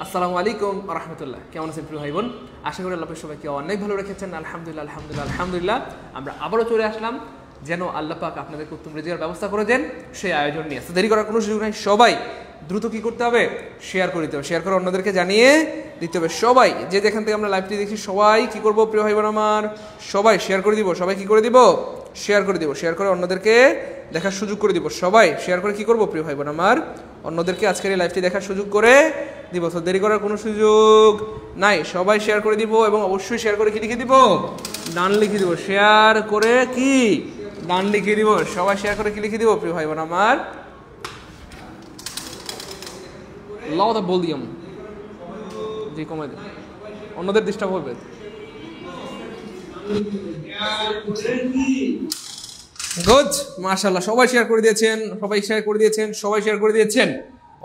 আসসালামু আলাইকুম রহমতুল্লাহ। কেমন আছেন প্রিয় ভাই বোন? আশা করি আল্লাহ সবাইকে অনেক ভালো রেখেছেন। আলহামদুলিল্লাহ আলহামদুলিল্লাহ আলহামদুলিল্লাহ। আমরা আবারও চলে আসলাম যেন আল্লাহ পাক আপনাদেরকে উত্তম রিজিকের ব্যবস্থা করে দেন সেই আয়োজন নিয়ে। দেরি করার কোনো সুযোগ নাই। সবাই দ্রুত কি করতে হবে? শেয়ার করে দিতে হবে। শেয়ার করে অন্যদেরকে জানিয়ে দিতে হবে। সবাই যে যেখান থেকে আমরা লাইভটি দেখি সবাই কি করব প্রিয় ভাই বোন আমার? সবাই শেয়ার করে দিব। সবাই কি করে দিব? শেয়ার করে দিব। শেয়ার করে অন্যদেরকে দেখার সুযোগ করে দিব। সবাই শেয়ার করে কি করব প্রিয় ভাই বোন আমার? অন্যদেরকে আজকের এই লাইভটি দেখার সুযোগ করে দিব। তো দেরি করার কোনো সুযোগ নাই। সবাই শেয়ার করে দিব এবং অবশ্যই শেয়ার করে কি লিখে দিব? ডান লিখে দিব। শেয়ার করে কি ডান লিখে দিব। সবাই শেয়ার করে কি লিখে দিব প্রিয় ভাই বোন আমার? লও দ্য ভলিউম জি কমাই দিন, অন্যদের ডিস্টার্ব হবে। গুড, মাশাআল্লাহ। সবাই শেয়ার করে দিয়েছেন, সবাই শেয়ার করে দিয়েছেন, সবাই শেয়ার করে দিয়েছেন।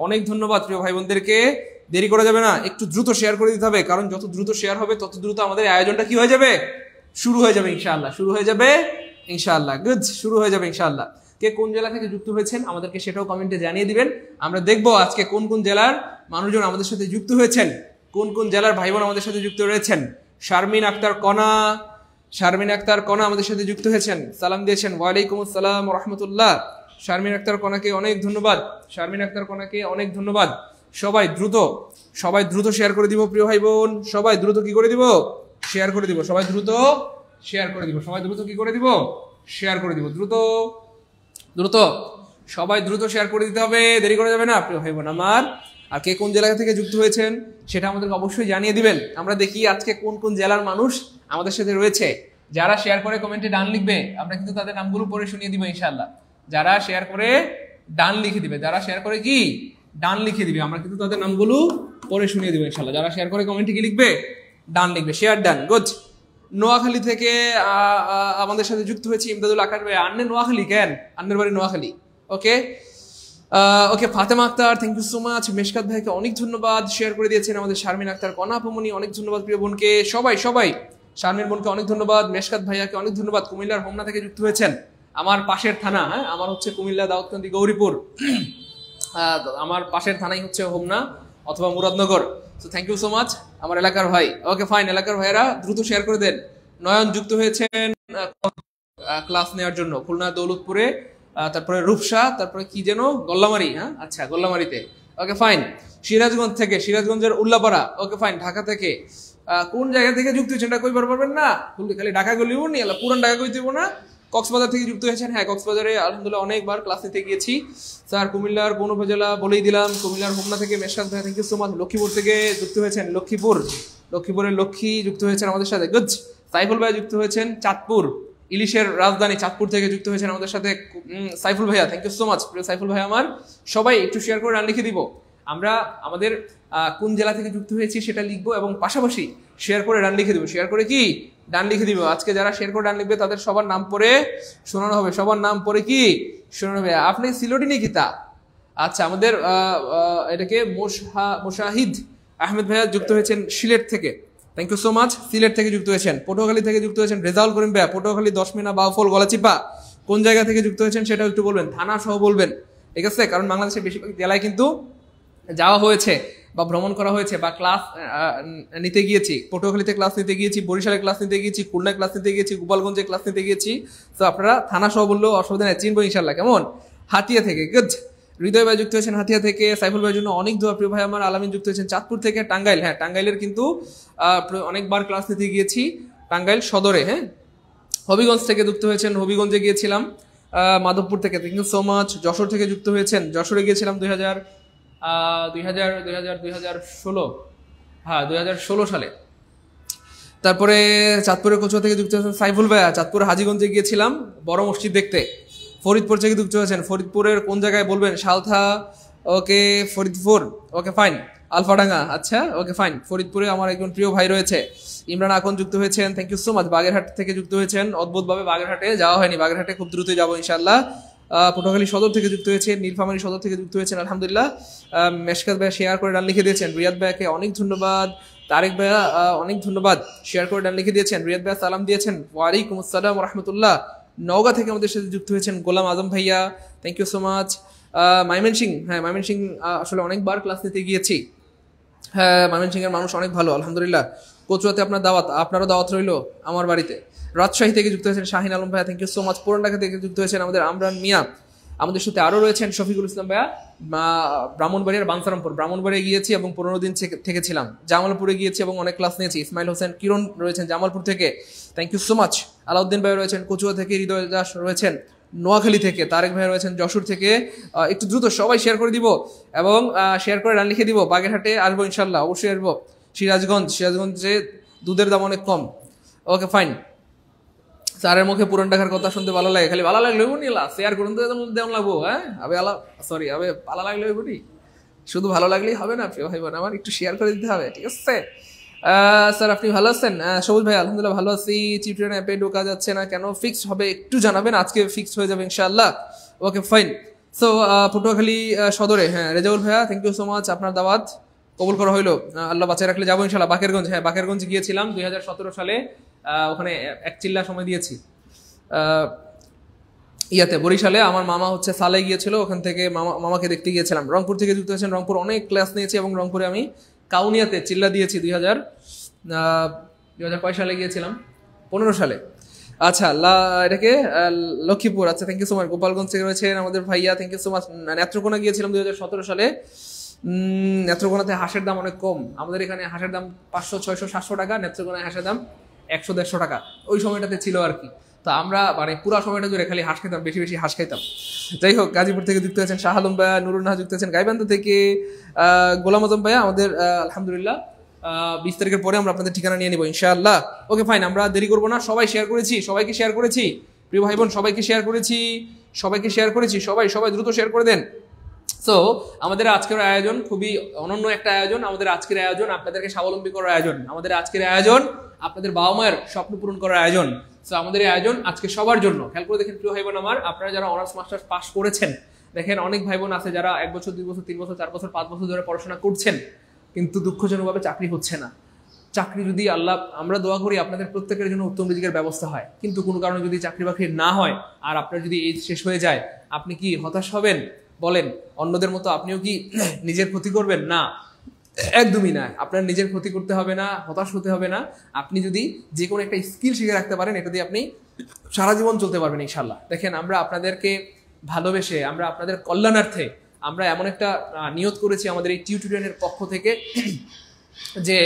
অনেক ধন্যবাদ প্রিয় ভাই বোনদেরকে। দেরি করা যাবে না, একটু দ্রুত শেয়ার করে দিতে হবে, কারণ যত দ্রুত শেয়ার হবে তত দ্রুত আমাদের আয়োজনটা কি হয়ে যাবে? শুরু হয়ে যাবে ইনশাআল্লাহ। শুরু হয়ে যাবে ইনশাআল্লাহ। গুড, শুরু হয়ে যাবে ইনশাআল্লাহ। কে কোন জেলা থেকে যুক্ত হয়েছেন আমাদেরকে সেটাও কমেন্টে জানিয়ে দিবেন। আমরা দেখবো আজকে কোন কোন জেলার মানুষজন আমাদের সাথে যুক্ত হয়েছেন, কোন কোন জেলার ভাই বোন আমাদের সাথে যুক্ত রয়েছেন। শারমিন আক্তার কণা, শারমিন আক্তার কণা আমাদের সাথে যুক্ত হয়েছেন, সালাম দিয়েছেন। ওয়ালাইকুম আসসালাম রহমতুল্লাহ। শারমিন আক্তার কণাকে অনেক ধন্যবাদ। শারমিন আক্তার কণাকে অনেক ধন্যবাদ। সবাই দ্রুত শেয়ার করে দিব প্রিয় ভাই বোন। সবাই দ্রুত কি করে দিব? শেয়ার করে দিব। সবাই দ্রুত শেয়ার করে দিব। সবাই দ্রুত কি করে দিব? শেয়ার করে দিব। দ্রুত দ্রুত সবাই দ্রুত শেয়ার করে দিতে হবে, দেরি করা যাবে না প্রিয় ভাই বোন আমার। আর কে কোন জেলা থেকে যুক্ত হয়েছেন সেটা আমাদেরকে অবশ্যই জানিয়ে দিবেন। আমরা দেখি আজকে কোন কোন জেলার মানুষ আমাদের সাথে রয়েছে। যারা শেয়ার করে কমেন্টে ডান লিখবে আমরা কিন্তু তাদের নামগুলো পড়ে শুনিয়ে দিব ইনশাআল্লাহ। যারা শেয়ার করে ডান লিখে দিবে, যারা শেয়ার করে কি ডান লিখে দিবে, আমরা কিন্তু তাদের নামগুলো পড়ে শুনিয়ে দিব ইনশাআল্লাহ। যারা শেয়ার করে কমেন্টে কি লিখবে? ডান লিখবে। Share done. গুড। নোয়াখালী থেকে আমাদের সাথে যুক্ত হয়েছে ইমদাদুল আকাশ ভাই। আন্নে নোয়াখালী কেন? আন্নের বাড়ি Noakhali. Okay okay. Fatema Akter, thank you so much. Meshkat ভাইকে অনেক ধন্যবাদ, শেয়ার করে দিয়েছেন। আমাদের শারমিন আক্তার কণা আপমনি অনেক ধন্যবাদ প্রিয় বোনকে। সবাই শারমিন বোনকে অনেক ধন্যবাদ। মেশকাত ভাইয়াকে অনেক ধন্যবাদ। কুমিল্লার হোমনা থেকে যুক্ত হয়েছেন, আমার পাশের থানা। হ্যাঁ, আমার হচ্ছে কুমিল্লা দাউদকান্দি গৌরীপুর। আমার পাশের থানাই হচ্ছে হোমনা অথবা মুরাদনগর। তো থ্যাংক ইউ সো মাচ আমার এলাকার ভাই। ওকে ফাইন, এলাকার ভাইয়েরা দ্রুত শেয়ার করে দেন। নয়ন যুক্ত হয়েছেন ক্লাস নেওয়ার জন্য খুলনা দৌলতপুরে, তারপরে রূপসা, তারপরে কি যেন গল্লামারি। হ্যাঁ আচ্ছা, গল্লামারিতে। Okay fine. সিরাজগঞ্জ থেকে, সিরাজগঞ্জের উল্লাপাড়া। Okay fine. ঢাকা থেকে কোন জায়গা থেকে যুক্ত হয়েছেন এটা কইবার পারবেন না, খালি ঢাকা গলিব নি, পুরান ঢাকা কইতে না। কক্সবাজার থেকে যুক্ত হয়েছেন। হ্যাঁ, কক্সবাজারে আলহামদুলিল্লাহ অনেকবার ক্লাস নিতে গিয়েছি স্যার। কুমিল্লার কোন উপজেলা বলেই দিলাম। কুমিল্লার হোমনা থেকে মেশকাত ভাই, thank you so much. Lakshmipur থেকে যুক্ত হয়েছেন, লক্ষ্মীপুরের লক্ষ্মী যুক্ত হয়েছেন আমাদের সাথে। গুড। সাইফুল ভাই যুক্ত হয়েছেন চাঁদপুর, ইলিশের রাজধানী চাঁদপুর থেকে যুক্ত হয়েছেন আমাদের সাথে সাইফুল ভাইয়া, থ্যাংক ইউ সো মাচ প্রিয় সাইফুল ভাই আমার। সবাই একটু শেয়ার করে ডান লিখে দিব। আমরা আমাদের কোন জেলা থেকে যুক্ত হয়েছি সেটা লিখবো এবং পাশাপাশি শেয়ার করে ডান লিখে দিব। শেয়ার করে কি ডান লিখে দিব। আজকে যারা শেয়ার করে ডান লিখবে তাদের সবার নাম পড়ে শোনানো হবে। সবার নাম পড়ে কি শোনানো হবে। আপনি সিলেটি নাকি তা? আচ্ছা, আমাদের এটাকে মোশাহিদ আহমেদ ভাইয়া যুক্ত হয়েছেন সিলেট থেকে, thank you so much. Sylhet থেকে যুক্ত হয়েছেন। পটুয়াখালী থেকে যুক্ত হয়েছেন রেজাউল করিম ভাইয়া, পটুয়াখালী, দশমিনা, বাউফল, গলাচিপা। কোন জায়গা থেকে যুক্ত হয়েছেন সেটাও একটু বলবেন, থানা সহ বলবেন, ঠিক আছে? কারণ বাংলাদেশের বেশিরভাগ জেলায় কিন্তু যাওয়া হয়েছে বা ভ্রমণ করা হয়েছে বা ক্লাস নিতে গিয়েছি। পটুয়াখালীতে ক্লাস নিতে গিয়েছি, বরিশালে ক্লাস নিতে গিয়েছি, খুলনায় ক্লাস নিতে গিয়েছি, গোপালগঞ্জে ক্লাস নিতে গিয়েছি। তো আপনারা থানা সহ বললেও অসুবিধা নেই, চিনবো ইনশাল্লাহ। কেমন? হাতিয়া থেকে। গুড। হৃদয় ভাই যুক্ত হয়েছেন হাতিয়া থেকে। সাইফুল ভাইয়ের জন্য অনেক দোয়া প্রিয় ভাই আমার। আলামিন যুক্ত হয়েছেন চাঁদপুর থেকে। টাঙ্গাইল, হ্যাঁ টাঙ্গাইলের কিন্তু অনেকবার ক্লাস নিতে গিয়েছি, টাঙ্গাইল সদরে। হ্যাঁ, হবিগঞ্জ থেকে যুক্ত হয়েছেন, হবিগঞ্জে গিয়েছিলাম। মাধবপুর থেকে, thank you so much. Jessore থেকে যুক্ত হয়েছেন, যশোরে গিয়েছিলাম 2016 সালে। তারপরে চাঁদপুরের কচুয়া থেকে যুক্ত হয়েছেন সাইফুল ভাইয়া, চাঁদপুর হাজীগঞ্জে গিয়েছিলাম বড় মসজিদ দেখতে। ফরিদপুর থেকে যুক্ত হয়েছেন, ফরিদপুরের কোন জায়গায় বলবেন? Saltha. Okay Faridpur. Okay fine. Alfadanga. আচ্ছা ওকে ফাইন। ফরিদপুরে আমার একজন প্রিয় ভাই রয়েছে, ইমরান আকন যুক্ত হয়েছেন, thank you so much. Bagerhat থেকে যুক্ত হয়েছেন। অদ্ভুতভাবে বাগেরহাটে যাওয়া হয়নি, বাগেরহাটে খুব দ্রুতই যাবো ইনশাল্লাহ। পটুয়াখালী সদর থেকে যুক্ত হয়েছে, নীলফামারী সদর থেকে যুক্ত হয়েছেন আলহামদুলিল্লাহ। মেশকাত ভাইয়া শেয়ার করে ডান লিখে দিয়েছেন। রিয়াদ ভাইয়াকে অনেক ধন্যবাদ। তারেক ভাইয়া অনেক ধন্যবাদ, শেয়ার করে ডান লিখে দিয়েছেন। রিয়াদ ভাইয়া সালাম দিয়েছেন। ওয়ালাইকুম আসসালাম রহমতুল্লাহ। নওগাঁ থেকে আমাদের সাথে যুক্ত হয়েছেন গোলাম আজম ভাইয়া, thank you so much. Mymensingh, হ্যাঁ মাইমেন সিং আসলে অনেকবার ক্লাস নিতে গিয়েছি। হ্যাঁ, ময়মনসিংহের মানুষ অনেক ভালো আলহামদুলিল্লাহ। কচুয়াতে আপনার দাওয়াত, আপনারও দাওয়াত রইলো আমার বাড়িতে। রাজশাহী থেকে যুক্ত হয়েছেন শাহিন আলম ভাইয়া, থ্যাংক ইউ সো মাচ। পুরান ঢাকা থেকে যুক্ত হয়েছেন আমাদের আমরান মিয়া। আমাদের সাথে আরও রয়েছেন শফিকুল ইসলাম ভাইয়া, ব্রাহ্মণবাড়িয়ার বাঞ্ছারামপুর। ব্রাহ্মণবাড়িয়া গিয়েছি এবং 15 দিন থেকেছিলাম। জামালপুরে গিয়েছি এবং অনেক ক্লাস নিয়েছি। ইসমাইল হোসেন কিরণ রয়েছেন জামালপুর থেকে, thank you so much. Alauddin ভাই রয়েছেন কচুয়া থেকে, হৃদয় দাস রয়েছেন নোয়াখালী থেকে, তারেক ভাই রয়েছেন যশোর থেকে। একটু দ্রুত সবাই শেয়ার করে দিব এবং শেয়ার করে রান লিখে দিব। বাগেরহাটে আসবো ইনশাল্লাহ, অবশ্যই আসবো। সিরাজগঞ্জে দুধের দাম অনেক কম। Okay fine. স্যারের মুখে পুরান ঢাকার কথা শুনতে ভালো লাগে, খালি ভালো লাগলে নিলা শেয়ার করুন তো দেওয়া লাগবো। হ্যাঁ আবে আবে ভালো লাগলে বলি, শুধু ভালো লাগলেই হবে না প্রিয় ভাই বোন আমার, একটু শেয়ার করে দিতে হবে, ঠিক আছে? স্যার আপনি ভালো আছেন? সবুজ ভাই আলহামদুলিল্লাহ ভালো আছি। চিপট্রেন অ্যাপে ঢোকা যাচ্ছে না কেন? ফিক্স হবে একটু জানাবেন, আজকে ফিক্স হয়ে যাবে ইনশাআল্লাহ। Okay fine. সো পটুয়াখালী সদরে, হ্যাঁ রেজাউল ভাইয়া থ্যাংক ইউ সো মাচ, আপনার দাওয়াত কবুল করা হইলো, আল্লাহ বাঁচায় রাখলে যাবো ইনশাল্লাহ। বাকেরগঞ্জ, হ্যাঁ বাকেরগঞ্জ গিয়েছিলাম 2017 সালে, ওখানে এক চিল্লা সময় দিয়েছি। ইয়াতে বরিশালে আমার মামা হচ্ছে সালে গিয়েছিল, ওখান থেকে মামাকে দেখতে গিয়েছিলাম। রংপুর থেকে যুক্ত হয়েছেন, রংপুর অনেক ক্লাস নিয়েছি এবং রংপুরে আমি কাউনিয়াতে চিল্লা দিয়েছি 2000 কয় সালে গিয়েছিলাম? 15 সালে। আচ্ছা এটাকে লক্ষ্মীপুর, আচ্ছা thank you so much. Gopalganj থেকে রয়েছেন আমাদের ভাইয়া, thank you so much. Netrokona গিয়েছিলাম 2017 সালে। নেত্রকোনাতে হাঁসের দাম অনেক কম, আমাদের এখানে হাঁসের দাম 500, 600, 700 টাকা, নেত্রকোনায় হাঁসের দাম 100, 150 টাকা ওই সময়টাতে ছিল আর কি। তো আমরা মানে পুরো সময়টা জুড়ে খালি হাঁস খেতাম, বেশি বেশি হাঁস খাইতাম। যাই হোক, গাজীপুর থেকে যুক্ত হয়েছেন শাহ আলম ভাইয়া, নুরুল নাহা যুক্ত হয়েছেন গাইবান্ধা থেকে, গোলাম আজম ভাইয়া আমাদের আলহামদুলিল্লাহ 20 তারিখের পরে আমরা আপনাদের ঠিকানা নিয়ে নিব ইনশাআল্লাহ। ওকে ফাইন, আমরা দেরি করবো না, সবাই শেয়ার করেছি, সবাইকে শেয়ার করেছি প্রিয় ভাই বোন, সবাইকে শেয়ার করেছি, সবাই দ্রুত শেয়ার করে দেন। সো আমাদের আজকের আয়োজন খুবই অনন্য একটা আয়োজন। আমাদের আজকের আয়োজন আপনাদেরকে স্বাবলম্বী করার আয়োজন, আমাদের আজকের আয়োজন আপনাদের বাবা মায়ের স্বপ্ন পূরণ করার আয়োজন। সো আমাদের এই আয়োজন আজকে সবার জন্য। খেয়াল করে দেখেন প্রিয় ভাই বোন আমার, আপনারা যারা অনার্স মাস্টার্স পাস করেছেন, দেখেন অনেক ভাই বোন আছে যারা 1 বছর 2 বছর 3 বছর 4 বছর 5 বছর ধরে পড়াশোনা করছেন, কিন্তু দুঃখজনকভাবে চাকরি হচ্ছে না। চাকরি যদি আল্লাহ, আমরা দোয়া করি আপনাদের প্রত্যেকের জন্য উত্তম রিজিকের ব্যবস্থা হয়, কিন্তু কোনো কারণে যদি চাকরি বাকরি না হয় আর আপনার যদি এইজ শেষ হয়ে যায়, আপনি কি হতাশ হবেন? বলেন, অন্যদের মতো আপনিও কি নিজের ক্ষতি করবেন? না, একদমই না। আপনার নিজের ক্ষতি করতে হবে না, হতাশ হতে হবে না। আপনি যদি যে কোনো একটা স্কিল শিখে রাখতে পারেন, এটা দিয়ে আপনি সারা জীবন চলতে পারবেন ইনশাল্লাহ। দেখেন, আমরা আপনাদেরকে ভালোবেসে, আমরা আপনাদের কল্যাণার্থে আমরা এমন একটা নিয়ত করেছি আমাদের এই টিউটোরিয়ালের পক্ষ থেকে, যে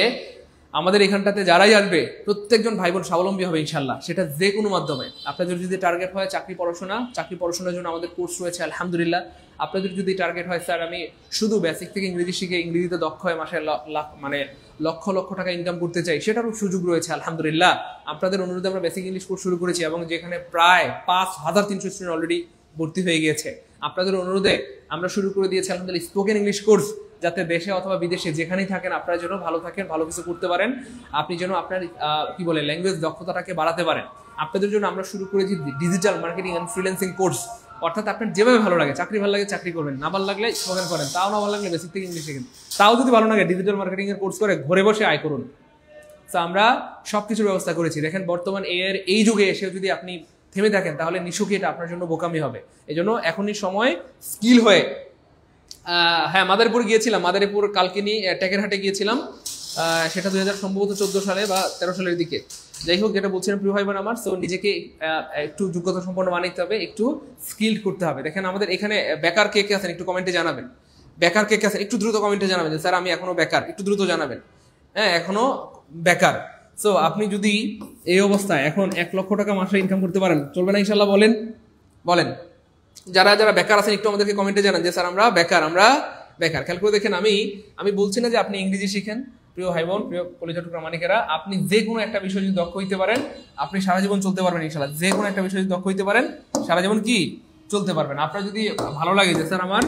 আমাদের এখানটাতে যারাই আসবে প্রত্যেকজন ভাই বোন স্বাবলম্বী হবে ইনশাল্লাহ, সেটা যে কোনো মাধ্যমে। আপনাদের যদি টার্গেট হয় চাকরি পড়াশোনার জন্য আমাদের কোর্স রয়েছে আলহামদুলিল্লাহ। আপনাদের যদি টার্গেট হয় স্যার আমি শুধু বেসিক থেকে ইংরেজি শিখে ইংরেজিতে দক্ষ হয়ে মাসে মানে লক্ষ লক্ষ টাকা ইনকাম করতে চাই, সেটারও সুযোগ রয়েছে আলহামদুলিল্লাহ। আপনাদের অনুরোধে আমরা বেসিক ইংলিশ কোর্স শুরু করেছি এবং যেখানে প্রায় 5300 স্টুডেন্ট অলরেডি ভর্তি হয়ে গিয়েছে। আপনাদের অনুরোধে আমরা শুরু করে দিয়েছি আলহামদুলিল্লাহ স্পোকেন ইংলিশ কোর্স, যাতে দেশে অথবা বিদেশে যেখানেই থাকেন আপনারা যেন ভালো থাকেন, ভালো কিছু করতে পারেন, আপনি যেন আপনার ল্যাঙ্গুয়েজ দক্ষতাটাকে বাড়াতে পারেন। আপনাদের জন্য আমরা শুরু করেছি digital marketing and freelancing course, অর্থাৎ আপনার যেভাবে ভালো লাগে, চাকরি ভালো লাগে চাকরি করবেন, না ভালো লাগলে স্পোকেন করেন, তাও না ভালো লাগলে বেসিক থেকে ইংলিশ শিখেন, তাও যদি ভালো লাগে ডিজিটাল মার্কেটিং এর কোর্স করে ঘরে বসে আয় করুন। তো আমরা সবকিছুর ব্যবস্থা করেছি। দেখেন, বর্তমান এই যুগে এসে যদি আপনি থেমে থাকেন তাহলে নিশুকি এটা আপনার জন্য বোকামি হবে। এই জন্য এখনই সময় স্কিল হয়ে, হ্যাঁ মাদারীপুর গিয়েছিলাম, মাদারীপুর কালকিনি টেকেরহাটে গিয়েছিলাম, সেটা 2014 সালে বা 13 সালের দিকে। যাই হোক, যেটা বলছিলাম প্রিয় ভাই বোন আমার, তো নিজেকে একটু যোগ্যতা সম্পন্ন বানাইতে হবে, একটু স্কিল্ড করতে হবে। দেখেন, আমাদের এখানে বেকার কে কে আছেন একটু কমেন্টে জানাবেন। বেকার কে কে আছেন একটু দ্রুত কমেন্টে জানাবেন যে স্যার আমি এখনো বেকার, একটু দ্রুত জানাবেন। হ্যাঁ, এখনো বেকার। সো আপনি যদি এই অবস্থায় এখন 1 লক্ষ টাকা মাসে ইনকাম করতে পারেন, চলবে না ইনশাল্লাহ? বলেন যারা যারা বেকার আছেন একটু আমাদেরকে কমেন্টে জানান যে স্যার আমরা বেকার। খেয়াল করে দেখেন, আমি বলছি না যে আপনি ইংরেজি শিখেন প্রিয় ভাই বোন, প্রিয় কলিজা টুকরা মানিকেরা, আপনি যে কোনো একটা বিষয় যদি দক্ষ হইতে পারেন আপনি সারা জীবন চলতে পারবেন ইনশাল্লাহ। যে কোনো একটা বিষয় যদি দক্ষ হইতে পারেন সারা জীবন কি চলতে পারবেন। আপনার যদি ভালো লাগে যে স্যার আমার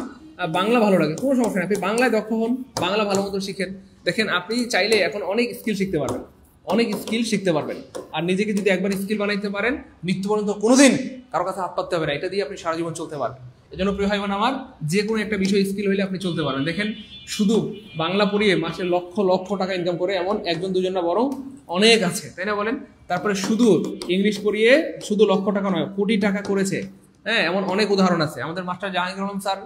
বাংলা ভালো লাগে, কোনো সমস্যা নেই, আপনি বাংলায় দক্ষ হন, বাংলা ভালো মতো শিখেন। দেখেন, আপনি চাইলে এখন অনেক স্কিল শিখতে পারবেন, আর নিজেকে যদি একবার স্কিল বানাইতে পারেন মৃত্যু পর্যন্ত কোনোদিন কারো কাছে হাত পাততে হবে না, এটা দিয়ে আপনি সারা জীবন চলতে পারবেন। এই জন্য প্রিয় ভাই বোন আমার, যে কোনো একটা বিষয় স্কিল হইলে আপনি চলতে পারবেন। দেখেন, শুধু বাংলা পড়িয়ে মাসে লক্ষ লক্ষ টাকা ইনকাম করে এমন একজন দুজন না, বরং অনেক আছে, তাই না বলেন? তারপরে শুধু ইংলিশ পড়িয়ে শুধু লক্ষ টাকা নয়, কোটি টাকা করেছে, হ্যাঁ, এমন অনেক উদাহরণ আছে। আমাদের মাস্টার জাহাঙ্গীর আলম স্যার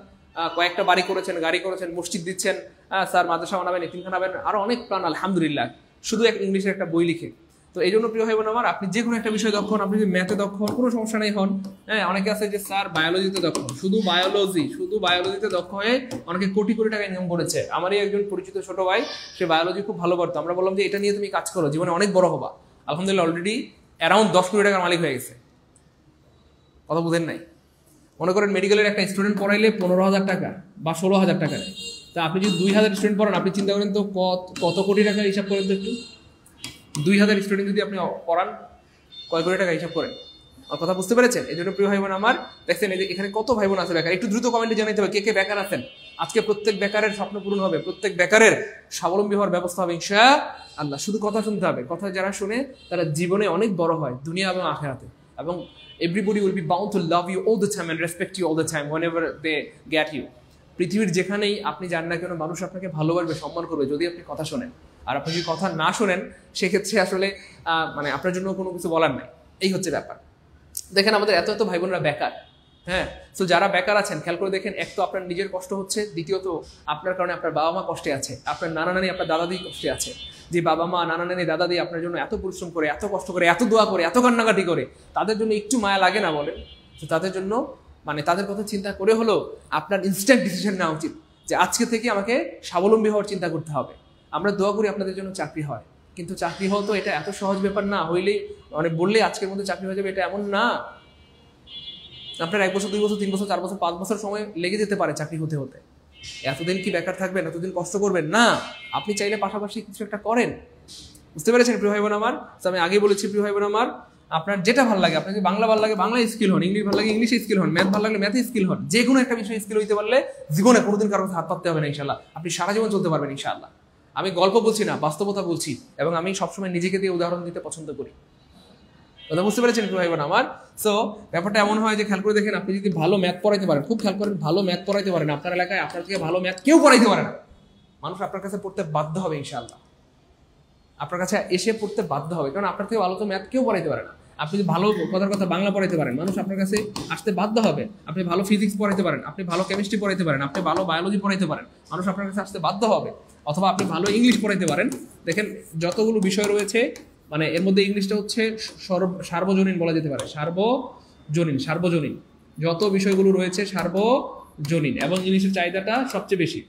কয়েকটা বাড়ি করেছেন, গাড়ি করেছেন, মসজিদ দিচ্ছেন, স্যার মাদ্রাসা বানাবেন, এতিমখানা বানাবেন, আরো অনেক প্ল্যান আলহামদুলিল্লাহ, শুধু এক ইংলিশের একটা বই লিখে। তো এই জন্য প্রিয় ভাই বোন আমার, আপনি যে কোনো একটা বিষয়ে দক্ষ হন, আপনি যদি ম্যাথে দক্ষ হন কোনো সমস্যা নেই হন। হ্যাঁ, অনেকে আছে যে স্যার বায়োলজিতে দক্ষ, শুধু বায়োলজিতে দক্ষ হয়ে অনেকে কোটি কোটি টাকা ইনকাম করেছে। আমারই একজন পরিচিত ছোট ভাই, সে বায়োলজি খুব ভালো পারতো। আমরা বললাম যে এটা নিয়ে তুমি কাজ করো, জীবনে অনেক বড় হবা। আলহামদুলিল্লাহ অলরেডি অ্যারাউন্ড 10 কোটি টাকার মালিক হয়ে গেছে। কথা বুঝেন নাই? মনে করেন মেডিকেলের একটা স্টুডেন্ট পড়াইলে 15,000 টাকা বা 16,000 টাকা নেয়। তা আপনি যদি 2,000 স্টুডেন্ট পড়ান, আপনি চিন্তা করেন তো কত কোটি টাকা হিসাব করেন তো একটু। 2,000 স্টুডেন্ট যদি আপনি পড়ান, কয় কোটি টাকা হিসাব করেন? আর কথা বুঝতে পেরেছেন? এই জন্য প্রিয় ভাই বোন আমার, দেখছেন এই যে এখানে কত ভাই বোন আছে বেকার, একটু দ্রুত কমেন্টে জানাইতে হবে কে কে বেকার আছেন। আজকে প্রত্যেক বেকারের স্বপ্ন পূরণ হবে, প্রত্যেক বেকারের স্বাবলম্বী হওয়ার ব্যবস্থা হবে ইনশাআল্লাহ। শুধু কথা শুনতে হবে, কথা যারা শুনে তারা জীবনে অনেক বড় হয়, দুনিয়া এবং আখিরাতে। এবং everybody will be bound to love you all the time and respect you all the time whenever they get you. পৃথিবীর যেখানেই আপনি যান না কেন, মানুষ আপনাকে ভালোবাসবে, সম্মান করবে যদি আপনি কথা শোনেন। আর আপনি যদি কথা না শোনেন, সেক্ষেত্রে আসলে মানে আপনার জন্য কোনো কিছু বলার নাই। এই হচ্ছে ব্যাপার। দেখেন আমাদের এত এত ভাই বোনরা বেকার। হ্যাঁ, তো যারা বেকার আছেন খেয়াল করে দেখেন, এক তো আপনার নিজের কষ্ট হচ্ছে, দ্বিতীয়ত আপনার কারণে আপনার বাবা মা কষ্টে আছে, আপনার নানা নানি আপনার দাদা দিদি কষ্টে আছে। যে বাবা মা নানা নানি দাদা দিদি আপনার জন্য এত পরিশ্রম করে, এত কষ্ট করে, এত দোয়া করে, এত কান্নাকাটি করে, তাদের জন্য একটু মায়া লাগে না বলেন? তো তাদের জন্য মানে তাদের কথা চিন্তা করে হলো আপনার ইনস্ট্যান্ট ডিসিশন নেওয়া উচিত যে আজকে থেকে আমাকে স্বাবলম্বী হওয়ার চিন্তা করতে হবে। আমরা দোয়া করি আপনাদের জন্য চাকরি হয়, কিন্তু চাকরি হওয়া তো এটা এত সহজ ব্যাপার না। হইলেই মানে বললে আজকের মধ্যে চাকরি হয়ে যাবে, এটা এমন না। আপনার 1 বছর 2 বছর 3 বছর 4 বছর 5 বছর সময় লেগে যেতে পারে চাকরি হতে হতে। এতদিন কি বেকার থাকবেন? এতদিন কষ্ট করবেন না? আপনি চাইলে পাশাপাশি কিছু একটা করেন। বুঝতে পেরেছেন প্রিয় ভাই বোন আমার? আমি আগে বলেছি প্রিয় ভাই বোন আমার, আপনার যেটা ভালো লাগে, আপনার যদি বাংলা ভালো লাগে বাংলা স্কিল হন, ইংলিশ ভালো লাগে ইংলিশে স্কিল হন, ম্যাথ ভালো লাগলে ম্যাথে স্কিল হন। যে কোনো একটা বিষয়ে স্কিল হইতে পারলে জীবনে কোনোদিন কারোর হাত পাততে হবে না ইনশাআল্লাহ। আপনি সারা জীবন চলতে পারবেন ইনশাআল্লাহ। আমি গল্প বলছি না, বাস্তবতা বলছি, এবং আমি সবসময় নিজেকে দিয়ে উদাহরণ দিতে পছন্দ করি। কথা বুঝতে পেরেছেন ভাই বোন আমার? সো ব্যাপারটা এমন হয় যে খেয়াল করে দেখেন, আপনি যদি ভালো ম্যাথ পড়াইতে পারেন, খুব খেয়াল করেন, ভালো ম্যাথ পড়াইতে পারেন, আপনার এলাকায় আপনার থেকে ভালো ম্যাথ কেউ পড়াইতে পারে না। মানুষ আপনার কাছে পড়তে বাধ্য হবে ইনশাআল্লাহ। আপনার কাছে এসে পড়তে বাধ্য হবে, কারণ আপনার থেকে ভালো তো ম্যাথ কেউ পড়াইতে পারে না। আপনি যদি ভালো কথার কথা বাংলা পড়াইতে পারেন, মানুষ আপনার কাছে আসতে বাধ্য হবে। আপনি ভালো ফিজিক্স পড়াইতে পারেন, আপনি ভালো কেমিস্ট্রি পড়াইতে পারেন, আপনি ভালো বায়োলজি পড়াইতে পারেন, মানুষ আপনার কাছে আসতে বাধ্য হবে। অথবা আপনি ভালো ইংলিশ পড়াইতে পারেন। দেখেন যতগুলো বিষয় রয়েছে, মানে এর মধ্যে ইংলিশটা হচ্ছে সার্বজনীন বলা যেতে পারে। সার্বজনীন যত বিষয়গুলো রয়েছে সার্বজনীন, এবং ইংলিশের চাহিদাটা সবচেয়ে বেশি।